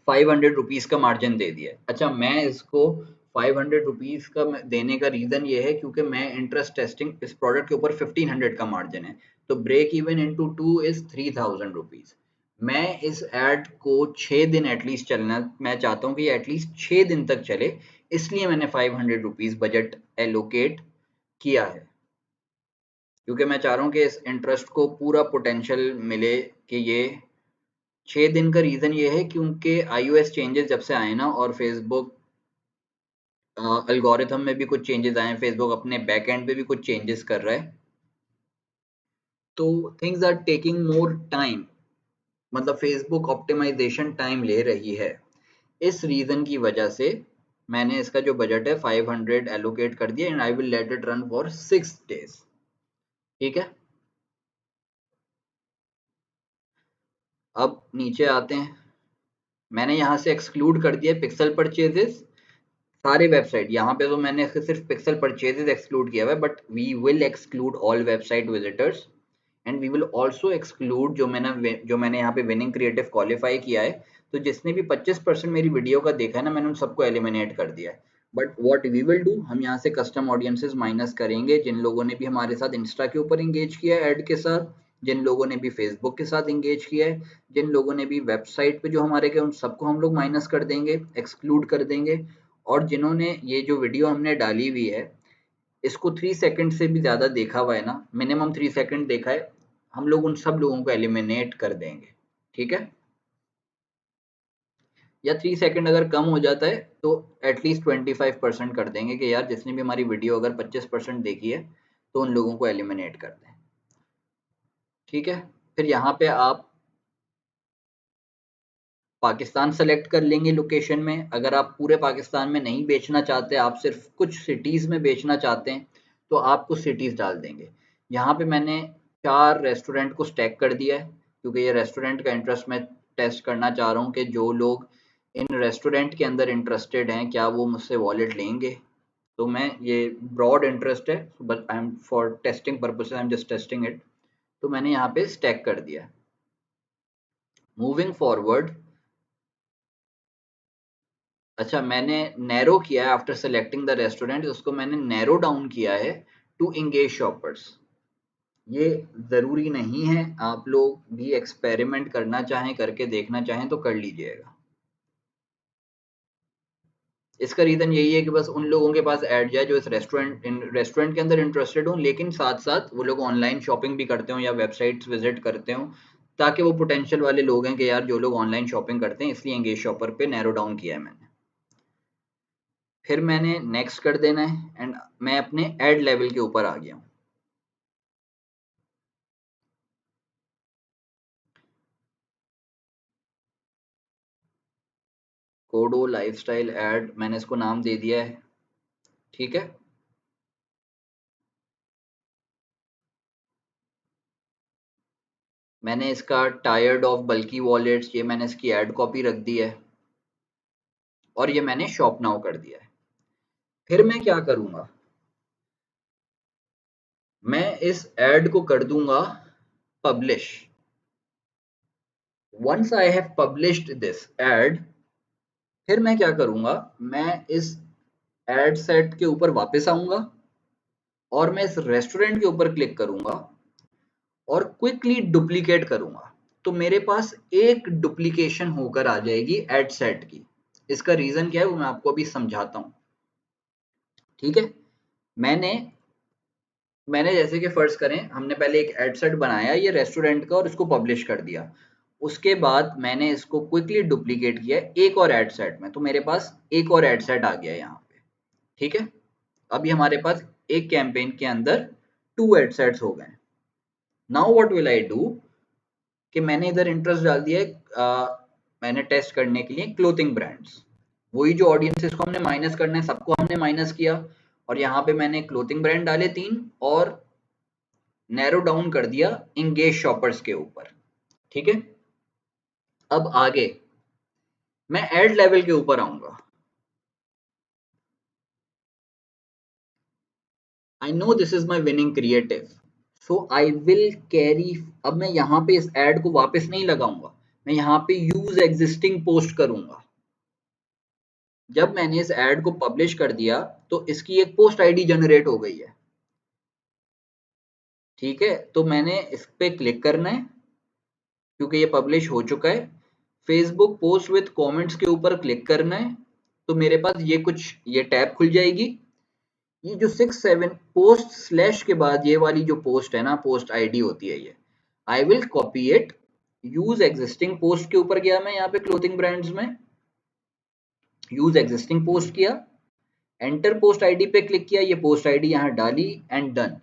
500 रुपीज का मार्जिन दे दिया। अच्छा, मैं इसको 500 रुपीज का देने का रीजन ये है क्योंकि मैं इंटरेस्ट टेस्टिंग इस प्रोडक्ट के ऊपर 1500 का मार्जिन है, तो break even into 2 is 3000 rupees. मैं इस एड को 6 दिन एटलीस्ट चलना मैं चाहता हूँ कि ये एटलीस्ट 6 दिन तक चले, इसलिए मैंने 500 रुपीज बजट एलोकेट किया है, क्योंकि मैं चाह रहा हूँ कि इस इंटरेस्ट को पूरा पोटेंशियल मिले कि ये 6 दिन का रीजन ये है क्योंकि iOS चेंजेस जब से आए ना, और फेसबुक एल्गोरिथम में भी कुछ चेंजेस आए हैं, फेसबुक अपने बैक एंड पे भी कुछ चेंजेस कर रहा है, तो things are taking more time, मतलब फेसबुक ऑप्टिमाइजेशन टाइम ले रही है। इस रीजन की वजह से मैंने इसका जो बजट है 500 एलोकेट कर दिया and I will let it run for 6 days. ठीक है, अब नीचे आते हैं। मैंने यहाँ से एक्सक्लूड कर दिया पिक्सल परचेजेस, सारे वेबसाइट। यहाँ पे तो मैंने सिर्फ पिक्सल परचेजेस एक्सक्लूड किया हुआ है, but we will exclude all website visitors and we will also exclude जो मैंने यहाँ पे विनिंग क्रिएटिव क्वालिफाई किया है, तो जिसने भी 25% मेरी वीडियो का देखा है ना, मैंने उन सबको एलिमिनेट कर दिया है। But what we will do, हम यहाँ से कस्टम ऑडियंसेस माइनस करेंगे जिन लोगों ने भी हमारे साथ इंस्टा के ऊपर इंगेज किया है ऐड के साथ, जिन लोगों ने भी फेसबुक के साथ इंगेज किया है, जिन लोगों ने भी वेबसाइट पे जो हमारे के, उन सबको हम लोग माइनस कर देंगे, एक्सक्लूड कर देंगे। और जिन्होंने ये जो वीडियो हमने डाली हुई है इसको 3 सेकंड से भी ज़्यादा देखा हुआ है ना, मिनिमम 3 सेकंड देखा है, हम लोग उन सब लोगों को एलिमिनेट कर देंगे। ठीक है, या 3 सेकंड अगर कम हो जाता है तो एटलीस्ट 25% कर देंगे कि यार जिसने भी हमारी वीडियो अगर 25% देखी है तो उन लोगों को एलिमिनेट कर दें। ठीक है, फिर यहाँ पे आप पाकिस्तान सेलेक्ट कर लेंगे लोकेशन में। अगर आप पूरे पाकिस्तान में नहीं बेचना चाहते, आप सिर्फ कुछ सिटीज़ में बेचना चाहते हैं, तो आप कुछ सिटीज़ डाल देंगे। यहाँ पे मैंने 4 रेस्टोरेंट को स्टैक कर दिया है क्योंकि ये रेस्टोरेंट का इंटरेस्ट मैं टेस्ट करना चाह रहा हूँ कि जो लोग इन रेस्टोरेंट के अंदर इंटरेस्टेड हैं क्या वो मुझसे वॉलेट लेंगे। तो मैं ये ब्रॉड इंटरेस्ट है, but I am for testing purposes I am just testing it, तो मैंने यहाँ पे स्टैक कर दिया। मूविंग फॉरवर्ड, अच्छा मैंने नैरो किया है आफ्टर सेलेक्टिंग द रेस्टोरेंट, उसको मैंने नैरो डाउन किया है टू इंगेज शॉपर्स। ये ज़रूरी नहीं है, आप लोग भी एक्सपेरिमेंट करना चाहें, करके देखना चाहें तो कर लीजिएगा। इसका रीज़न यही है कि बस उन लोगों के पास ऐड जाए जो इस रेस्टोरेंट के अंदर इंटरेस्टेड हों, लेकिन साथ साथ वो लोग ऑनलाइन शॉपिंग भी करते हों या वेबसाइट्स विजिट करते हों, ताकि वो पोटेंशियल वाले लोग हैं कि यार जो लोग ऑनलाइन शॉपिंग करते हैं, इसलिए एंगेज शॉपर पे नैरो डाउन किया है मैंने। फिर मैंने नेक्स्ट कर देना है एंड मैं अपने ऐड लेवल के ऊपर आ गया हूँ। कोडो लाइफस्टाइल ऐड, मैंने इसको नाम दे दिया है। ठीक है, मैंने इसका टायर्ड ऑफ बल्कि वॉलेट्स, ये मैंने इसकी ऐड कॉपी रख दी है और ये मैंने शॉप नाउ कर दिया है। फिर मैं क्या करूंगा, मैं इस ऐड को कर दूंगा publish. Once I have published this ad, फिर मैं क्या करूंगा, मैं इस ऐड सेट के ऊपर वापस आऊंगा और मैं इस रेस्टोरेंट के ऊपर क्लिक करूंगा और क्विकली डुप्लीकेट करूंगा, तो मेरे पास एक डुप्लीकेशन होकर आ जाएगी एड सेट की। इसका रीजन क्या है वो मैं आपको अभी समझाता हूँ। ठीक है, मैंने मैंने जैसे कि फर्ज करें हमने पहले एक एड सेट बनाया ये रेस्टोरेंट का और इसको पब्लिश कर दिया, उसके बाद मैंने इसको क्विकली डुप्लीकेट किया एक और एड सेट में, तो मेरे पास एक और एड सेट आ गया यहाँ पे। ठीक है, अभी हमारे पास एक कैंपेन के अंदर 2 एड सेट्स हो गए। Now what will I do कि मैंने इधर इंटरेस्ट डाल दिया है मैंने टेस्ट करने के लिए क्लोथिंग ब्रांड्स, वही जो ऑडियंसेस को हमने माइनस करना है सबको हमने माइनस किया, और यहाँ पे मैंने क्लोथिंग ब्रांड डाले 3 और नैरो डाउन कर दिया इंगेज शॉपर्स के ऊपर। ठीक है, अब आगे मैं एड लेवल के ऊपर आऊंगा। I know this is my winning creative, so I will carry. अब मैं यहाँ पे इस एड को वापस नहीं लगाऊंगा, मैं यहाँ पे यूज एग्जिस्टिंग पोस्ट करूंगा। जब मैंने इस एड को पब्लिश कर दिया तो इसकी एक पोस्ट आईडी जनरेट हो गई है। ठीक है, तो मैंने इस पे क्लिक करना है क्योंकि ये पब्लिश हो चुका है। फेसबुक पोस्ट विद कमेंट्स के ऊपर क्लिक करना है, तो मेरे पास ये कुछ ये टैब खुल जाएगी। ये जो 6-7 पोस्ट स्लैश के बाद ये वाली जो पोस्ट है ना, पोस्ट आईडी होती है ये, I will copy it. Use existing post के ऊपर गया मैं यहाँ पे क्लोथिंग ब्रांड्स में, यूज एग्जिस्टिंग पोस्ट किया, एंटर पोस्ट आईडी पे क्लिक किया, ये पोस्ट आईडी यहाँ डाली एंड डन।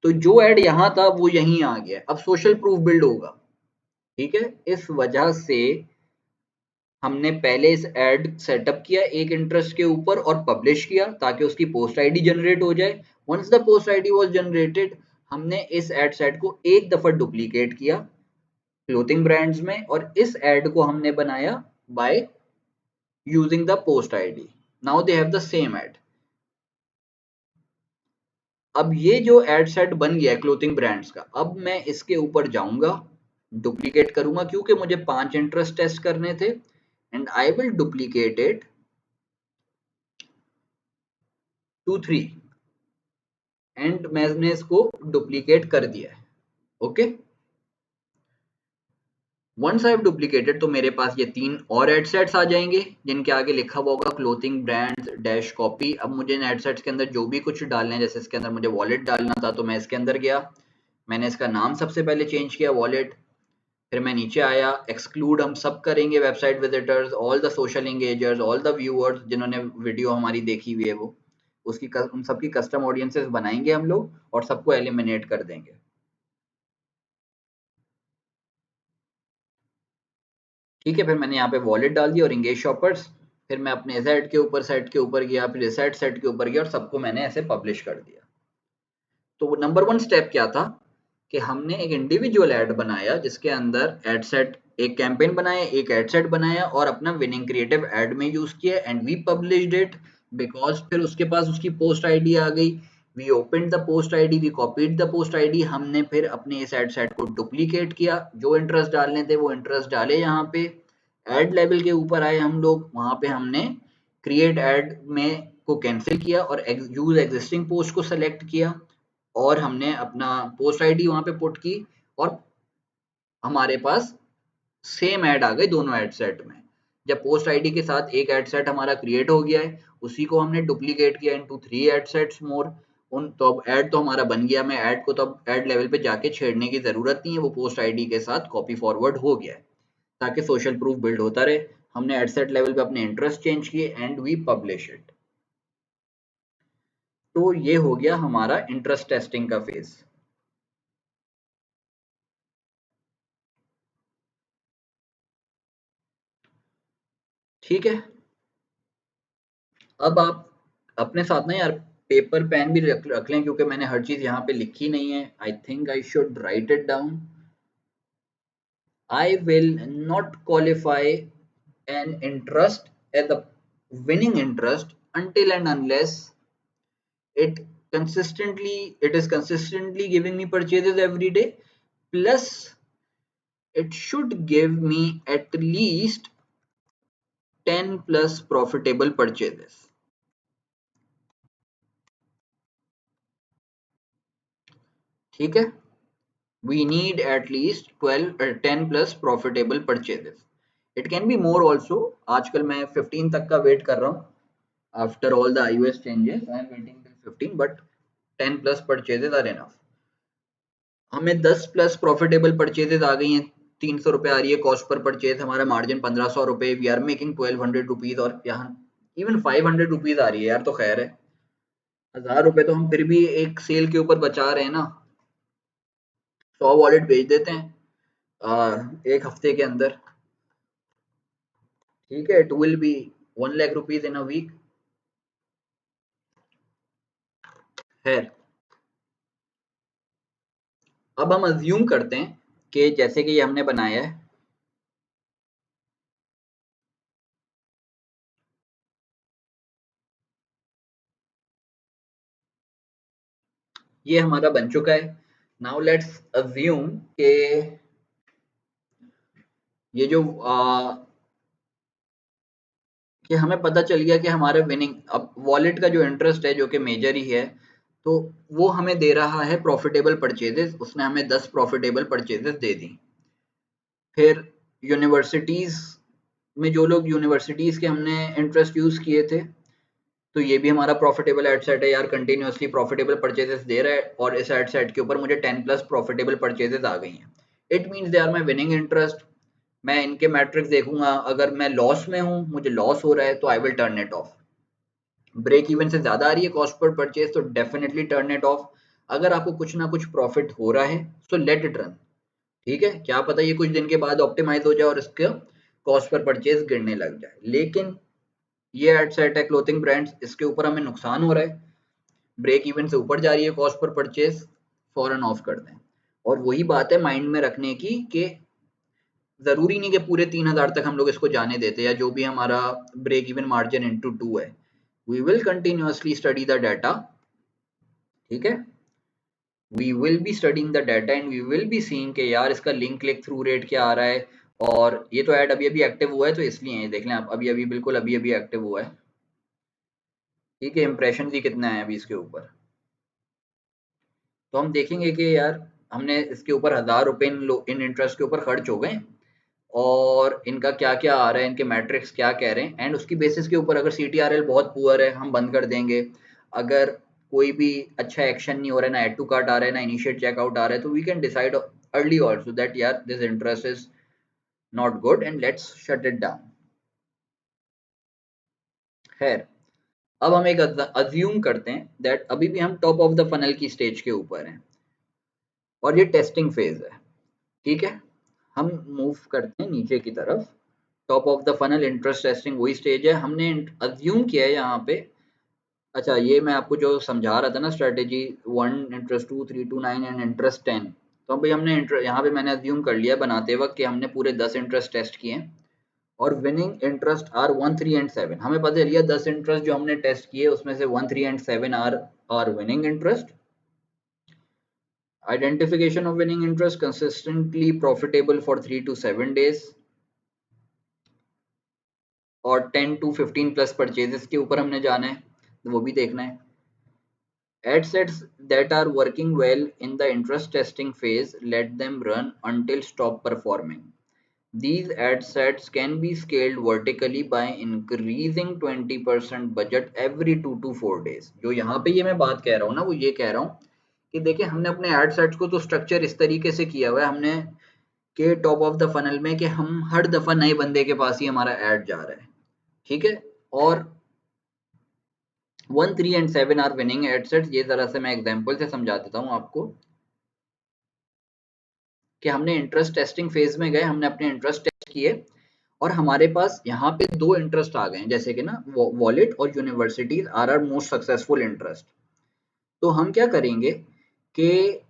तो जो एड यहाँ था वो यहीं आ गया। अब सोशल प्रूफ बिल्ड होगा। ठीक है, इस वजह से हमने पहले इस एड सेटअप किया एक इंटरेस्ट के ऊपर और पब्लिश किया ताकि उसकी पोस्ट आईडी जनरेट हो जाए। Once the post ID was generated, हमने इस एड सेट को एक दफा डुप्लीकेट किया क्लोथिंग ब्रांड्स में, और इस एड को हमने बनाया by using the post ID. Now they have the same ad. अब ये जो एड सेट बन गया है क्लोथिंग ब्रांड्स का, अब मैं इसके ऊपर जाऊंगा, डुप्लीकेट करूंगा क्योंकि मुझे 5 इंटरेस्ट टेस्ट करने थे, and I will duplicate it to 3, and मैंने इसको डुप्लीकेट कर दिया है। Okay, once I have duplicated तो मेरे पास ये 3 और एड सेट्स आ जाएंगे जिनके आगे लिखा हुआ होगा क्लोथिंग ब्रांड्स डैश कॉपी। अब मुझे इन एड सेट्स के अंदर जो भी कुछ डालना है, जैसे इसके अंदर मुझे वॉलेट डालना था तो मैं इसके अंदर गया, मैंने इसका नाम सबसे पहले चेंज किया वॉलेट, फिर मैं नीचे आया, एक्सक्लूड हम सब करेंगे website visitors, all the social engagers, all the viewers जिन्होंने वीडियो हमारी देखी हुई है वो, उसकी उन सबकी कस्टम ऑडियंसेस बनाएंगे हम लोग और सबको एलिमिनेट कर देंगे। ठीक है, फिर मैंने यहाँ पे वॉलेट डाल दिया और इंगेज शॉपर्स, फिर मैं अपने सेट के ऊपर गया, फिर सेट के ऊपर गया और सबको मैंने ऐसे पब्लिश कर दिया। तो नंबर 1 स्टेप क्या था कि हमने एक इंडिविजुअल ऐड बनाया जिसके अंदर एड सेट, एक कैंपेन बनाया, एक एड सेट बनाया और अपना विनिंग क्रिएटिव ऐड में यूज किया, and we published it because फिर उसके पास उसकी पोस्ट आईडी आ गई। We opened the post ID, we copied the post ID, हमने फिर अपने इस एड सेट को डुप्लीकेट किया, जो इंटरेस्ट डालने थे वो इंटरेस्ट डाले, यहाँ पे एड लेवल के ऊपर आए हम लोग, वहां पे हमने क्रिएट एड में को कैंसिल किया और यूज एग्जिस्टिंग पोस्ट को सेलेक्ट किया, और हमने अपना पोस्ट आईडी वहां पे पुट की, और हमारे पास सेम ऐड आ गए दोनों ऐड सेट में। जब पोस्ट आईडी के साथ एक ऐड सेट हमारा क्रिएट हो गया है, उसी को हमने डुप्लीकेट किया इनटू 3 ऐड सेट्स मोर, उन तो अब ऐड तो हमारा बन गया। मैं ऐड को तो अब ऐड लेवल पे जाके छेड़ने की जरूरत नहीं है, वो पोस्ट आईडी के साथ कॉपी फॉरवर्ड हो गया है ताकि सोशल प्रूफ बिल्ड होता रहे। हमने एड सेट लेवल पे अपने इंटरेस्ट चेंज किए एंड वी पब्लिश इट। तो ये हो गया हमारा इंटरेस्ट टेस्टिंग का फेज। ठीक है, अब आप अपने साथ ना यार पेपर पेन भी रख लें क्योंकि मैंने हर चीज यहाँ पे लिखी नहीं है। I think I should write it down. I will not qualify an interest as the winning interest until and unless it is consistently giving me purchases every day, plus it should give me at least 10 plus profitable purchases. ठीक है, we need at least 12 or 10 plus profitable purchases. It can be more also. आजकल मैं 15 तक का wait कर रहा हूँ। After all the iOS changes, I am waiting till 15, but 10 plus purchases are enough. हमें 10 प्लस प्रॉफिटेबल परचेजेस आ गई हैं, 300 रुपए आ रही है कॉस्ट पर परचेज, हमारा मार्जिन 1500 रुपए, वी आर मेकिंग 1200 रुपीज, और यहाँ इवन 500 रुपीज आ रही है यार, तो खैर है, 1000 रुपए तो हम फिर भी एक सेल के ऊपर बचा रहे हैं ना। 100 वॉलेट भेज देते हैं एक हफ्ते के अंदर, ठीक है, it will be 1 lakh rupees in a week है। अब हम अज्यूम करते हैं कि जैसे कि ये हमने बनाया है, ये हमारा बन चुका है। नाउ लेट्स अज्यूम कि ये जो कि हमें पता चल गया कि हमारे विनिंग, अब वॉलेट का जो इंटरेस्ट है जो कि मेजर ही है, तो वो हमें दे रहा है प्रॉफिटेबल परचेजेस, उसने हमें 10 प्रॉफिटेबल परचेजेस दे दी। फिर यूनिवर्सिटीज में जो लोग यूनिवर्सिटीज के हमने इंटरेस्ट यूज किए थे, तो ये भी हमारा प्रॉफिटेबल एड सेट है यार, कंटिन्यूअसली प्रॉफिटेबल परचेजेस दे रहा है और इस एड सेट के ऊपर मुझे 10 प्लस प्रॉफिटेबल परचेजेस आ गई हैं। It means they are my winning interest. मैं इनके मैट्रिक्स देखूंगा, अगर मैं लॉस में हूं, मुझे लॉस हो रहा है, तो I will turn it off. Break even से ज्यादा आ रही है कॉस्ट पर परचेज, तो डेफिनेटली टर्न इट ऑफ। अगर आपको कुछ ना कुछ प्रॉफिट हो रहा है, सो लेट इट रन। ठीक है, क्या पता ये कुछ दिन के बाद ऑप्टिमाइज हो जाए और इसके कॉस्ट पर परचेज गिरने लग जाए। लेकिन ये एड सेट है क्लोथिंग ब्रांड्स, इसके ऊपर हमें नुकसान हो रहा है, ब्रेक इवन से ऊपर जा रही है कॉस्ट पर परचेज, फौरन ऑफ कर दें। और वही बात है माइंड में रखने की कि जरूरी नहीं कि पूरे 3000 तक हम लोग इसको जाने देते, या जो भी हमारा ब्रेक इवन मार्जिन इंटू 2 है। We will continuously study the data. ठीक है, we will be studying the data and we will be seeing कि यार इसका लिंक क्लिक थ्रू रेट क्या आ रहा है। और ये तो ऐड अभी अभी एक्टिव हुआ है, तो इसलिए ये देख लें आप, अभी अभी बिल्कुल अभी अभी एक्टिव हुआ है। ठीक है, इंप्रेशन भी कितना है अभी इसके ऊपर, तो हम देखेंगे कि यार हमने इसके ऊपर 1000 रुपए इन इंटरेस्ट के ऊपर खर्च हो गए, और इनका क्या क्या आ रहा है, इनके मैट्रिक्स क्या कह रहे हैं, एंड उसकी बेसिस के ऊपर अगर CTRL बहुत पुअर है हम बंद कर देंगे। अगर कोई भी अच्छा एक्शन नहीं हो रहा है, ना एड टू कार्ट आ रहा है, ना इनिशिएट चेकआउट आ रहा है, तो we can decide early also that यार this interest is not good and let's shut it down. खैर, अब हम एक अज्यूम करते हैं दैट अभी भी हम टॉप ऑफ द फनल की स्टेज के ऊपर हैं और ये टेस्टिंग फेज है। ठीक है, हम मूव करते हैं नीचे की तरफ। Top of the funnel interest testing वही स्टेज है, हमने अज्यूम किया है यहाँ पे। अच्छा, ये मैं आपको जो समझा रहा था ना स्ट्रेटेजी 1 इंटरेस्ट 2 3 2 9 एंड इंटरेस्ट 10, तो भाई हमने यहाँ पे मैंने अज्यूम कर लिया बनाते वक्त कि हमने पूरे 10 इंटरेस्ट टेस्ट किए हैं और विनिंग इंटरेस्ट आर 1 3 एंड 7। हमें पता चलिए 10 इंटरेस्ट जो हमने टेस्ट किए उसमें से 1 3 and 7 are winning interest. Identification of winning interest consistently profitable for 3 to 7 days और 10 to 15 प्लस परचेजेस के ऊपर हमने जाना है, तो वो भी देखना है। Ad sets that are working well in the interest testing phase, let them run until stop performing. These ad sets can be scaled vertically by increasing 20% budget every 2 to 4 days। जो यहाँ पे ये मैं बात कह रहा हूँ ना, वो ये कह रहा हूँ कि देखिए हमने अपने एड सेट्स को तो स्ट्रक्चर इस तरीके से किया हुआ है हमने के टॉप ऑफ द फनल में कि हम हर दफा नए बंदे के पास ही हमारा ऐड जा रहा है। ठीक है, और 1 3 एंड 7 आर विनिंग एडसेट्स। ये जरा से मैं एग्जांपल से समझा देता हूँ आपको कि हमने इंटरेस्ट टेस्टिंग फेज में गए, हमने अपने इंटरेस्ट टेस्ट किए और हमारे पास यहाँ पे 2 इंटरेस्ट आ गए, जैसे कि ना वॉलेट और universities are are most successful interest. तो हम क्या करेंगे कि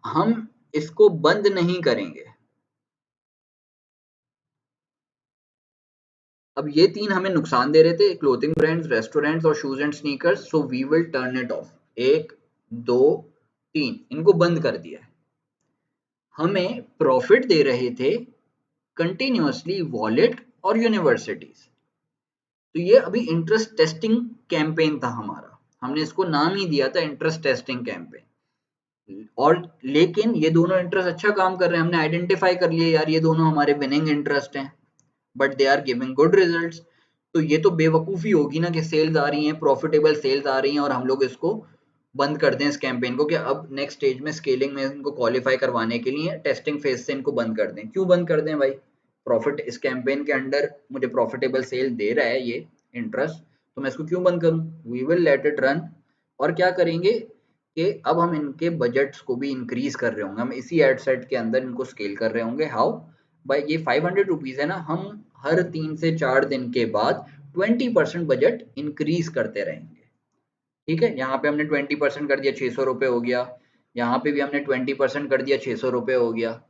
हम इसको बंद नहीं करेंगे। अब ये 3 हमें नुकसान दे रहे थे, क्लोथिंग ब्रांड्स, रेस्टोरेंट्स और shoes and sneakers, so we will turn it off. 1 2 3 इनको बंद कर दिया है। हमें प्रॉफिट दे रहे थे कंटिन्यूअसली वॉलेट और यूनिवर्सिटीज, तो ये अभी इंटरेस्ट टेस्टिंग कैंपेन था हमारा, हमने इसको नाम ही दिया था इंटरेस्ट टेस्टिंग कैंपेन। और लेकिन ये दोनों इंटरेस्ट अच्छा काम कर रहे हैं, हमने आइडेंटिफाई कर लिया यार ये दोनों हमारे विनिंग इंटरेस्ट हैं, but they are giving good results. तो ये तो बेवकूफ़ी होगी ना कि सेल्स आ रही हैं, प्रॉफिटेबल सेल्स आ रही हैं और हम लोग इसको बंद कर दें इस कैंपेन को, कि अब नेक्स्ट स्टेज में स्केलिंग में इनको क्वालिफाई करवाने के लिए टेस्टिंग फेज से इनको बंद कर दें। क्यों बंद कर दें भाई, प्रॉफिट इस कैंपेन के अंडर मुझे प्रॉफिटेबल सेल दे रहा है ये इंटरेस्ट, तो मैं इसको क्यों बंद करूं। We will let it run. और क्या करेंगे कि अब हम इनके बजट्स को भी इंक्रीज कर रहे होंगे, हम इसी एड सेट के अंदर इनको स्केल कर रहे होंगे। हाउ, भाई ये 500 रुपीज है ना, हम हर 3 से 4 दिन के बाद 20% बजट इंक्रीज करते रहेंगे। ठीक है, यहाँ पे हमने 20% कर दिया, 600 रुपये हो गया। यहाँ पे भी हमने 20% कर दिया, 600 रुपये हो गया।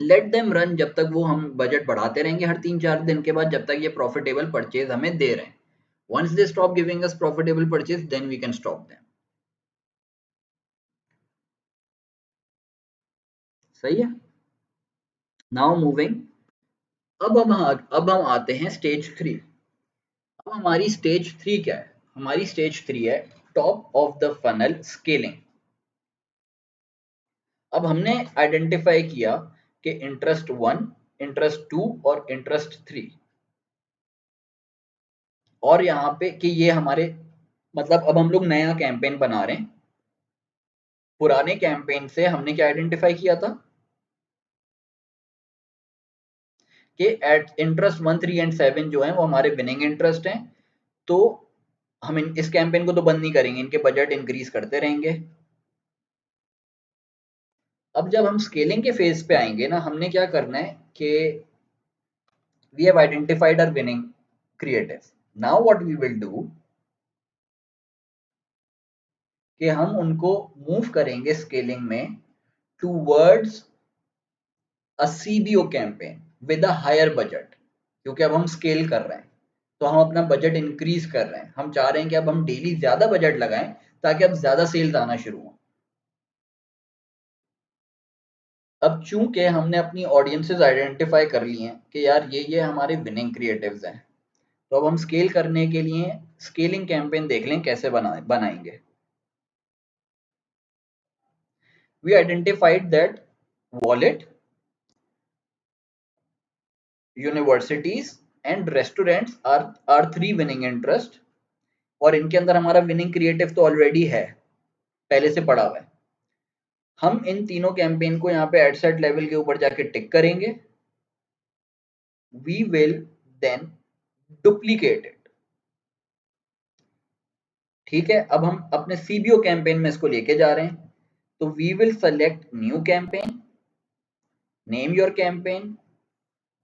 लेट देम रन, जब तक वो हम बजट बढ़ाते रहेंगे हर 3-4 दिन के बाद, जब तक ये प्रॉफिटेबल परचेज हमें दे रहे हैं। Once they stop giving us profitable purchase, then we can stop them. सही है। नाउ मूविंग, अब हम आते हैं स्टेज 3। अब हमारी स्टेज 3 क्या है? हमारी स्टेज 3 है top of the funnel scaling. अब हमने आइडेंटिफाई किया कि इंटरेस्ट 1, इंटरेस्ट 2 और इंटरेस्ट 3, और यहाँ पे कि ये हमारे, मतलब अब हम लोग नया कैंपेन बना रहे हैं। पुराने कैंपेन से हमने क्या आइडेंटिफाई किया था कि एट इंटरेस्ट 1, 3 एंड 7 जो है वो हमारे विनिंग इंटरेस्ट हैं। तो हम इस कैंपेन को तो बंद नहीं करेंगे, इनके बजट इंक्रीज करते रहेंगे। अब जब हम स्केलिंग के फेज पे आएंगे ना, हमने क्या करना है कि we have identified our winning creative. Now what we will do कि हम उनको मूव करेंगे स्केलिंग में towards a CBO campaign with a higher budget. क्योंकि अब हम स्केल कर रहे हैं तो हम अपना बजट इंक्रीज कर रहे हैं। हम चाह रहे हैं कि अब हम डेली ज्यादा बजट लगाएं ताकि अब ज्यादा सेल्स आना शुरू हो। अब चूंकि हमने अपनी ऑडियंसेस आइडेंटिफाई कर ली हैं कि यार ये हमारे विनिंग क्रिएटिव्स हैं, तो अब हम स्केल करने के लिए स्केलिंग कैंपेन देख लें कैसे बनाएंगे। We identified that wallet, universities and restaurants are 3 winning interest, और इनके अंदर हमारा विनिंग क्रिएटिव तो ऑलरेडी है, पहले से पड़ा हुआ है। हम इन तीनों कैंपेन को यहाँ पे एड सेट लेवल के ऊपर जाके टिक करेंगे। We will then duplicate it. ठीक है, अब हम अपने सीबीओ कैंपेन में इसको लेके जा रहे हैं। तो we will select new campaign, name your campaign,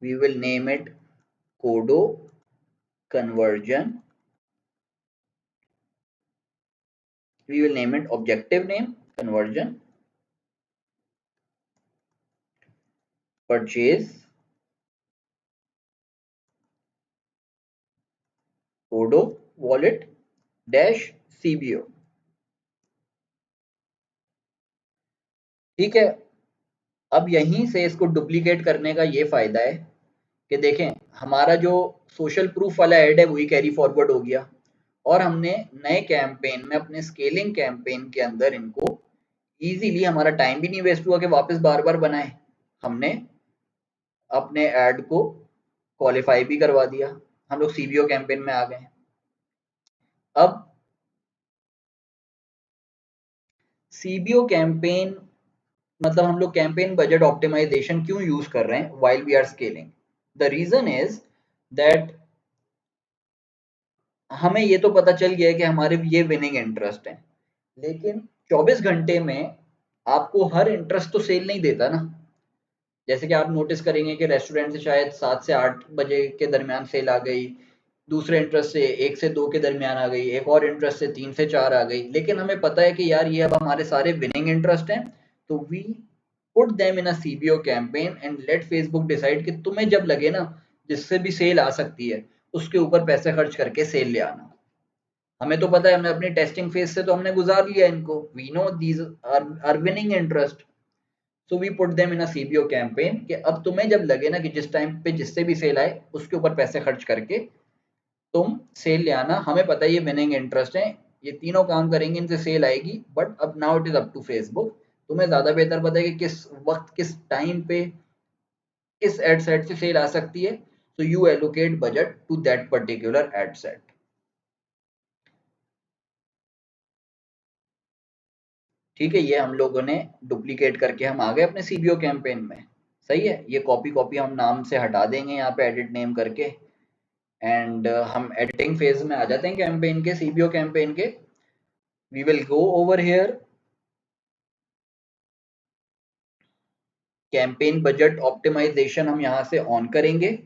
we will name it Kodo conversion, we will name it objective name conversion purchase kodo wallet dash cbo। ठीक है, अब यहीं से इसको डुप्लीकेट करने का ये फायदा है कि देखें हमारा जो सोशल प्रूफ वाला ऐड है वही कैरी फॉरवर्ड हो गया, और हमने नए कैंपेन में अपने स्केलिंग कैंपेन के अंदर इनको इजीली, हमारा टाइम भी नहीं वेस्ट हुआ कि वापस बार बार बनाए, हमने अपने ऐड को क्वालिफाई भी करवा दिया। हम लोग सीबीओ कैंपेन में आ गए। अब सीबीओ कैंपेन, मतलब हम लोग कैंपेन बजट ऑप्टिमाइजेशन क्यों यूज कर रहे हैं while we are scaling? The reason is that हमें ये तो पता चल गया है कि हमारे ये विनिंग इंटरेस्ट है, लेकिन 24 घंटे में आपको हर इंटरेस्ट तो सेल नहीं देता ना। जैसे कि आप नोटिस करेंगे कि रेस्टोरेंट से शायद 7 से 8 बजे के दरमियान सेल आ गई, दूसरे इंटरेस्ट से 1 से 2 के दरमियान आ गई, एक और इंटरेस्ट से 3 से 4 आ गई, लेकिन हमें पता है कि यार ये अब हमारे सारे विनिंग इंटरेस्ट हैं। तो we put them in a CBO campaign and let Facebook decide कि तुम्हें जब लगे ना जिससे भी सेल आ सकती है उसके ऊपर पैसे खर्च करके सेल ले आना। हमें तो पता है, हमने अपनी टेस्टिंग फेज से तो हमने गुजार लिया इनको, we know these are winning interest. So we put them in a CBO campaign कि अब तुम्हें जब लगे ना कि जिस टाइम पे जिससे भी सेल आए उसके ऊपर पैसे खर्च करके तुम सेल ले आना। हमें पता है ये विनिंग इंटरेस्ट है, ये तीनों काम करेंगे इनसे सेल आएगी, बट अब now it is up to Facebook. तुम्हें ज्यादा बेहतर पता है कि किस वक्त किस टाइम पे किस एड सेट से सेल आ सकती है। So you allocate budget to that particular ad set. ठीक है, ये हम लोगों ने डुप्लीकेट करके हम आ गए अपने सीबीओ कैंपेन में। सही है, ये कॉपी कॉपी हम नाम से हटा देंगे यहाँ पे एडिट नेम करके, एंड हम एडिटिंग फेज में आ जाते हैं कैंपेन के, सीबीओ कैंपेन के। We will go over here campaign budget optimisation हम यहाँ से ऑन करेंगे।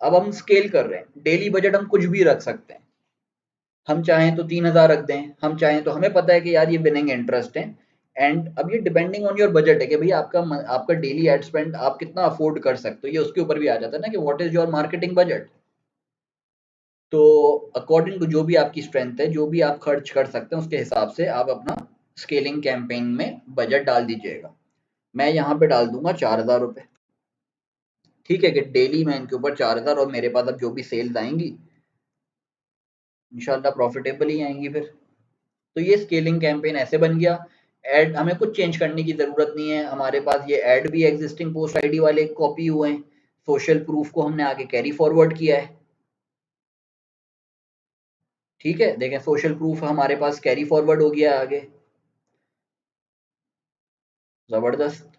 अब हम स्केल कर रहे हैं, डेली बजट हम कुछ भी रख सकते हैं, हम चाहें तो 3000 रख दें, हम चाहें तो, हमें पता है कि यार ये विनिंग इंटरेस्ट है। एंड अब ये डिपेंडिंग ऑन योर बजट है कि भाई आपका डेली एड स्पेंड आप कितना अफोर्ड कर सकते हो, ये उसके ऊपर भी आ जाता है ना कि what is your marketing budget. तो अकॉर्डिंग टू जो भी आपकी स्ट्रेंथ है, जो भी आप खर्च कर सकते हैं, उसके हिसाब से आप अपना स्केलिंग कैंपेन में बजट डाल दीजिएगा। मैं यहाँ पे डाल दूंगा 4000 रुपये। ठीक है कि डेली मैं इनके ऊपर 4000, और मेरे पास अब जो भी सेल्स आएंगी इंशाल्लाह प्रॉफिटेबल ही आएंगी फिर। तो ये स्केलिंग कैंपेन ऐसे बन गया। ऐड हमें कुछ चेंज करने की जरूरत नहीं है, हमारे पास ये ऐड भी एग्जिस्टिंग पोस्ट आईडी वाले कॉपी हुए हैं। सोशल प्रूफ को हमने आगे कैरी फॉरवर्ड किया है। ठीक है, देखें सोशल प्रूफ हमारे पास कैरी फॉरवर्ड हो गया है आगे, जबरदस्त।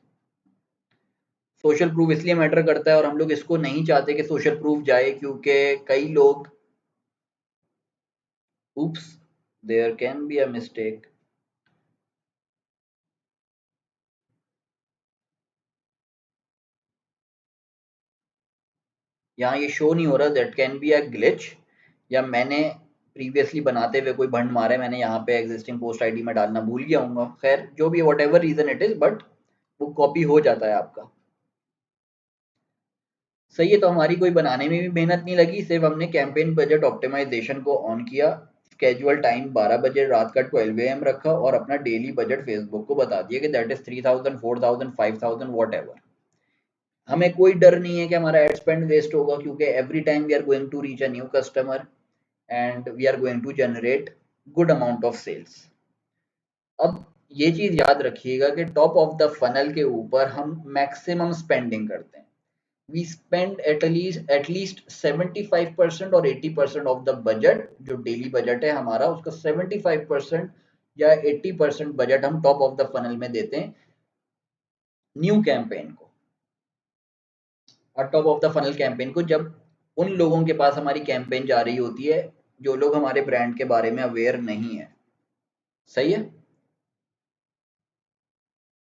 सोशल प्रूफ इसलिए मैटर करता है और हम लोग इसको नहीं चाहते कि सोशल प्रूफ जाए, क्योंकि कई लोग, oops, there can be a mistake, यहाँ ये शो नहीं हो रहा, that can be a glitch, या मैंने प्रीवियसली बनाते हुए कोई भंड मारा है, मैंने यहाँ पे एग्जिस्टिंग पोस्ट आईडी में डालना भूल गया हूँ। खैर जो भी, whatever reason it is, but वो कॉपी हो जाता है आपका। सही है, तो हमारी कोई बनाने में भी मेहनत नहीं लगी, सिर्फ हमने कैंपेन बजट ऑप्टिमाइजेशन को ऑन किया, स्केजुअल टाइम 12 बजे रात का 12 AM रखा, और अपना डेली बजट फेसबुक को बता दिया कि दैट इज 3000, 4000, 5000, वॉट एवर। हमें कोई डर नहीं है कि हमारा एड स्पेंड वेस्ट होगा, क्योंकि every time we are going to reach a new customer and we are going to generate good amount of sales. अब ये चीज याद रखिएगा कि टॉप ऑफ द फनल के ऊपर हम मैक्सिमम स्पेंडिंग करते हैं। वी स्पेंड एट लीस्ट 75% और 80% ऑफ द बजट, जो डेली बजट है हमारा, उसका 75% या 80% बजट हम टॉप ऑफ द फनल में देते हैं न्यू कैंपेन को। और top of the funnel campaign को जब उन लोगों के पास हमारी कैंपेन जा रही होती है जो लोग हमारे ब्रांड के बारे में अवेयर नहीं है। सही है।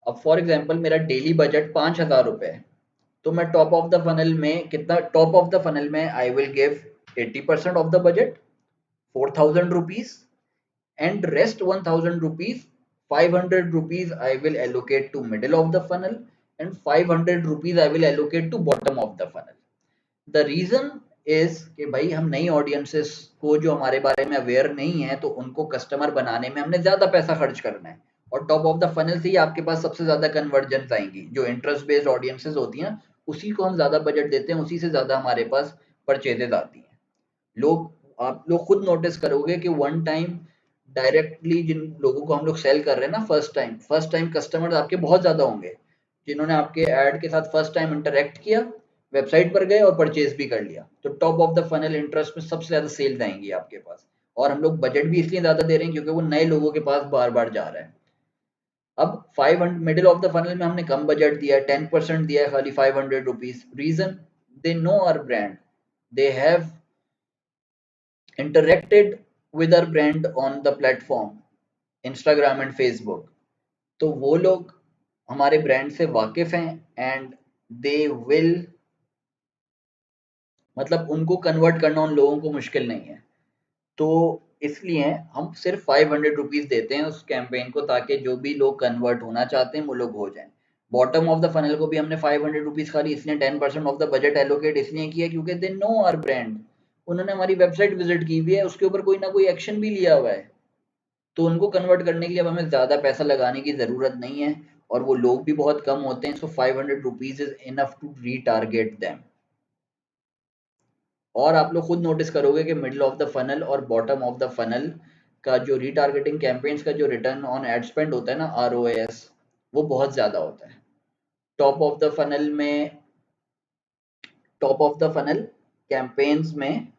अब फॉर एग्जांपल मेरा डेली बजट 5000 रुपये है, तो मैं टॉप ऑफ द फनल में कितना, टॉप ऑफ द फनल में I will give 80% of the budget, 4000 rupees, and rest 1000 rupees, 500 rupees I will allocate to middle of the funnel, and 500 rupees I will allocate to bottom of the funnel. The reason is कि भाई हम नई audiences को जो हमारे बारे में aware नहीं है, तो उनको कस्टमर बनाने में हमने ज्यादा पैसा खर्च करना है, और टॉप ऑफ द फनल से ही आपके पास सबसे ज्यादा कन्वर्जन आएंगी। जो इंटरेस्ट बेस्ड ऑडियंसेस होती हैं उसी को हम ज्यादा बजट देते हैं, उसी से ज्यादा हमारे पास परचेजेज आती हैं। लोग, आप लोग खुद नोटिस करोगे कि वन टाइम डायरेक्टली जिन लोगों को हम लोग सेल कर रहे हैं ना, फर्स्ट टाइम कस्टमर आपके बहुत ज्यादा होंगे, जिन्होंने आपके ऐड के साथ फर्स्ट टाइम इंटरेक्ट किया, वेबसाइट पर गए और परचेज भी कर लिया। तो top of the funnel interest में सबसे ज्यादा सेल्स आएंगी आपके पास, और हम लोग बजट भी इसलिए ज्यादा दे रहे हैं क्योंकि वो नए लोगों के पास बार बार जा रहा है। अब 500 मिडिल ऑफ द फनल में हमने कम बजट दिया है, 10% दिया है खाली, 500 rupees. Reason, they know our brand, they have interacted with our brand on the platform Instagram and Facebook, तो वो लोग हमारे ब्रांड से वाकिफ हैं, एंड दे विल, मतलब उनको कन्वर्ट करना उन लोगों को मुश्किल नहीं है। तो इसलिए हम सिर्फ 500 रुपीज देते हैं उस कैंपेन को, ताकि जो भी लोग कन्वर्ट होना चाहते हैं वो लोग हो जाएं। बॉटम ऑफ द फनल को भी हमने 500 रुपीज खाली इसलिए 10% ऑफ द बजट एलोकेट इसलिए किया क्योंकि दे नो आवर ब्रांड, उन्होंने हमारी वेबसाइट विजिट की हुई है, उसके ऊपर कोई ना कोई एक्शन भी लिया हुआ है, तो उनको कन्वर्ट करने के लिए अब हमें ज़्यादा पैसा लगाने की ज़रूरत नहीं है, और वो लोग भी बहुत कम होते हैं। So 500 rupees is enough to retarget them. और आप लोग खुद नोटिस करोगे कि मिडिल ऑफ द फनल और बॉटम ऑफ द फनल का जो रीटारगेटिंग कैंपेन्स का जो रिटर्न ऑन एड स्पेंड होता है ना, ROAS, वो बहुत ज़्यादा होता है। टॉप ऑफ द फनल में, top of the funnel campaigns में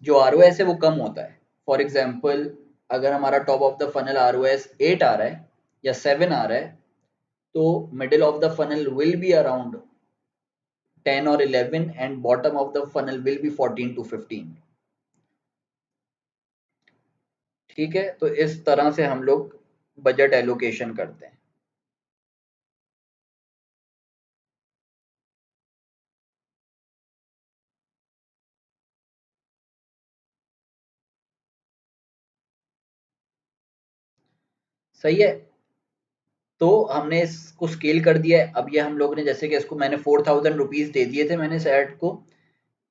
जो ROS है वो कम होता है। फॉर एग्जाम्पल, अगर हमारा top of the funnel ROS 8 आ रहा है या 7 आ रहा है, तो middle of the funnel will be around 10 और 11 and bottom of the funnel will be 14 to 15। ठीक है, तो इस तरह से हम लोग बजट एलोकेशन करते हैं। सही है। तो हमने इसको स्केल कर दिया है। अब ये हम लोग ने जैसे कि इसको मैंने 4000 रुपीज दे दिए थे मैंने इस ऐड को।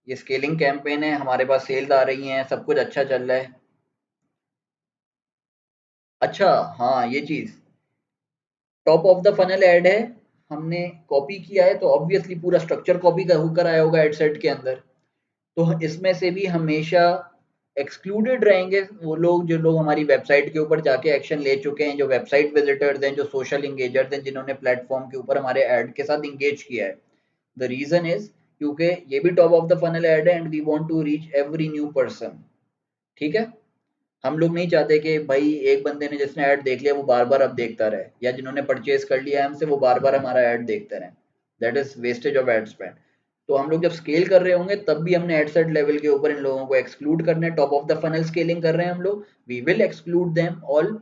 ये स्केलिंग कैंपेन है, हमारे पास सेल्स आ रही हैं, सब कुछ अच्छा चल रहा है। अच्छा, हाँ ये चीज top of the funnel ad है, हमने कॉपी किया है तो ऑब्वियसली पूरा स्ट्रक्चर कॉपी का होकर आया होगा एड सेट के अंदर। तो इसमें से भी हमेशा एक्सक्लूडेड रहेंगे वो लोग जो लोग हमारी वेबसाइट के ऊपर जाके एक्शन ले चुके हैं, जो वेबसाइट विजिटर्स हैं, जो सोशल इंगेजर्स हैं, जिन्होंने प्लेटफॉर्म के ऊपर हमारे ऐड के साथ इंगेज किया है। द रीजन इज क्योंकि ये भी top of the funnel ad है and we want to reach every new person. ठीक है, हम लोग नहीं चाहते कि भाई एक बंदे ने जिसने ऐड देख लिया वो बार बार अब देखता रहे, या जिन्होंने परचेज कर लिया है हमसे वो बार बार हमारा ऐड देखते रहे। That is wastage of ad spend. तो हम लोग जब स्केल कर रहे होंगे तब भी हमने एड सेट लेवल के ऊपर इन लोगों को एक्सक्लूड करना है। Top of the funnel scaling कर रहे हैं हम लोग, we will exclude them all.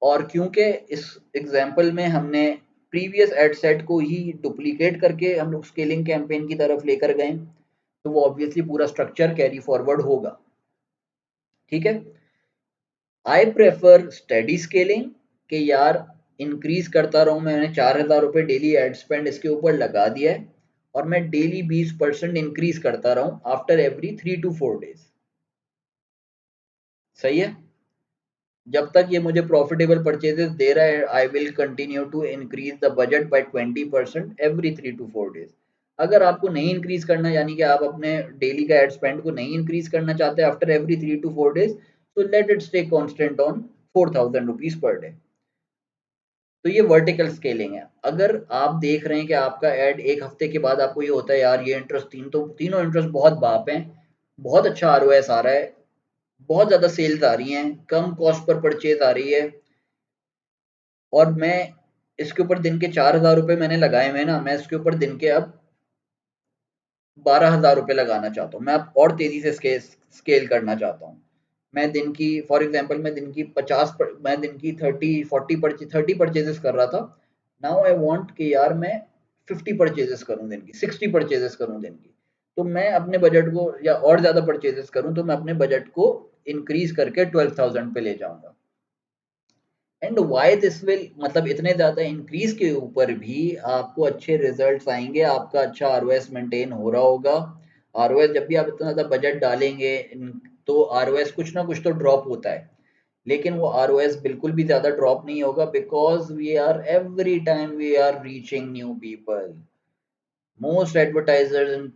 और क्योंकि इस एग्जाम्पल में हमने प्रीवियस एड सेट को ही डुप्लीकेट करके हम लोग स्केलिंग कैंपेन की तरफ लेकर गए, तो वो ऑब्वियसली पूरा स्ट्रक्चर कैरी फॉरवर्ड होगा। ठीक है, आई प्रेफर स्टेडी स्केलिंग कि यार इंक्रीज करता रहूं। मैंने 4000 रुपये डेली एड स्पेंड इसके ऊपर लगा दिया है और मैं डेली 20% इंक्रीज करता रहूं आफ्टर एवरी 3 to 4 डेज। सही है, जब तक ये मुझे प्रॉफिटेबल परचेजेस दे रहा है I will continue to increase the budget by 20% every 3 to 4 days. अगर आपको नहीं इंक्रीज करना, यानी कि आप अपने डेली का एड स्पेंड को नहीं इंक्रीज करना चाहते आफ्टर एवरी 3 to 4 डेज, तो let it stay constant on 4000 rupees per day. तो ये वर्टिकल स्केलिंग है। अगर आप देख रहे हैं कि आपका ऐड एक हफ्ते के बाद आपको ये होता है यार ये इंटरेस्ट तीनों इंटरेस्ट बहुत बाप हैं, बहुत अच्छा आरओएस आ रहा है, बहुत ज्यादा सेल्स आ रही हैं, कम कॉस्ट पर परचेज आ रही है, और मैं इसके ऊपर दिन के 4000 रुपये मैंने लगाए हुए हैं ना, मैं इसके ऊपर दिन के अब 12,000 रुपये लगाना चाहता हूँ। मैं अब और तेजी से स्केल करना चाहता हूँ। मैं दिन की फॉर एग्जांपल मैं दिन की 30 परचेजेस कर रहा था। नाउ आई वांट कि यार मैं 50 परचेजेस करूं दिन की, 60 परचेजेस करूं दिन की। तो मैं अपने बजट को, या और ज्यादा परचेजेस करूं तो मैं अपने बजट को इंक्रीज करके 12,000 पे ले जाऊंगा। एंड वाई दिस विल, मतलब इतने ज्यादा इंक्रीज के ऊपर भी आपको अच्छे रिजल्ट्स आएंगे, आपका अच्छा आरओएस मेंटेन हो रहा होगा। आरओएस जब भी आप इतना ज्यादा बजट डालेंगे तो आरओएस कुछ ना कुछ तो ड्रॉप होता है, लेकिन वो आरओएस बिल्कुल भी ज्यादा ड्रॉप नहीं होगा because we are every time we are reaching new people. Most advertisers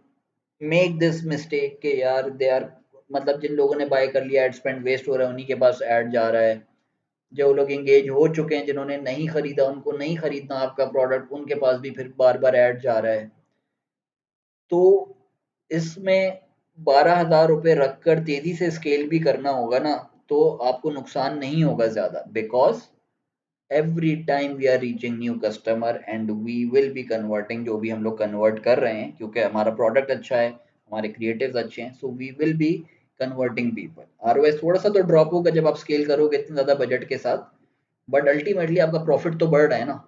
make this mistake के यार दे आर, मतलब जिन लोगों ने बाय कर लिया एड स्पेंड वेस्ट हो रहा है उन्हीं के पास ऐड जा रहा है। जो लोग एंगेज हो चुके हैं, जिन्होंने नहीं खरीदा, उनको नहीं खरीदना आपका प्रोडक्ट, उनके पास भी फिर बार बार ऐड जा रहा है। तो इसमें 12,000 रुपये रखकर तेजी से स्केल भी करना होगा ना, तो आपको नुकसान नहीं होगा ज्यादा, because every time we are reaching new customer and we will be converting, जो भी हम लोग कन्वर्ट कर रहे हैं क्योंकि हमारा प्रोडक्ट अच्छा है, हमारे क्रिएटिव्स अच्छे हैं, so we will be converting people. ROAS थोड़ा सा तो ड्रॉप होगा जब आप स्केल करोगे इतने ज्यादा बजट के साथ, बट अल्टीमेटली आपका प्रॉफिट तो बढ़ रहा है ना।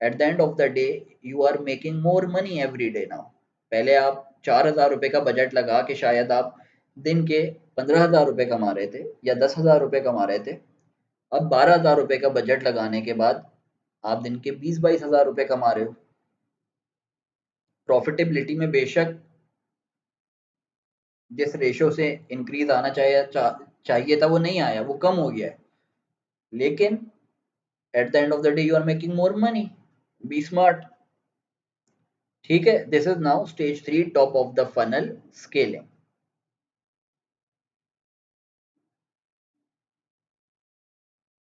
At the end of the day you are making more money every day now. पहले आप 4000 रुपये का बजट लगा के शायद आप दिन के 15,000 रुपये कमा रहे थे या 10,000 रुपये कमा रहे थे। अब 12,000 रुपये का बजट लगाने के बाद आप दिन के 20-22 हज़ार रुपये कमा रहे हो। प्रॉफिटेबिलिटी में बेशक जिस रेशो से इंक्रीज आना चाहिए था वो नहीं आया, वो कम हो गया है, लेकिन at the end of the day you are making more money. Be smart. ठीक है, this is now stage 3 top of the funnel scaling.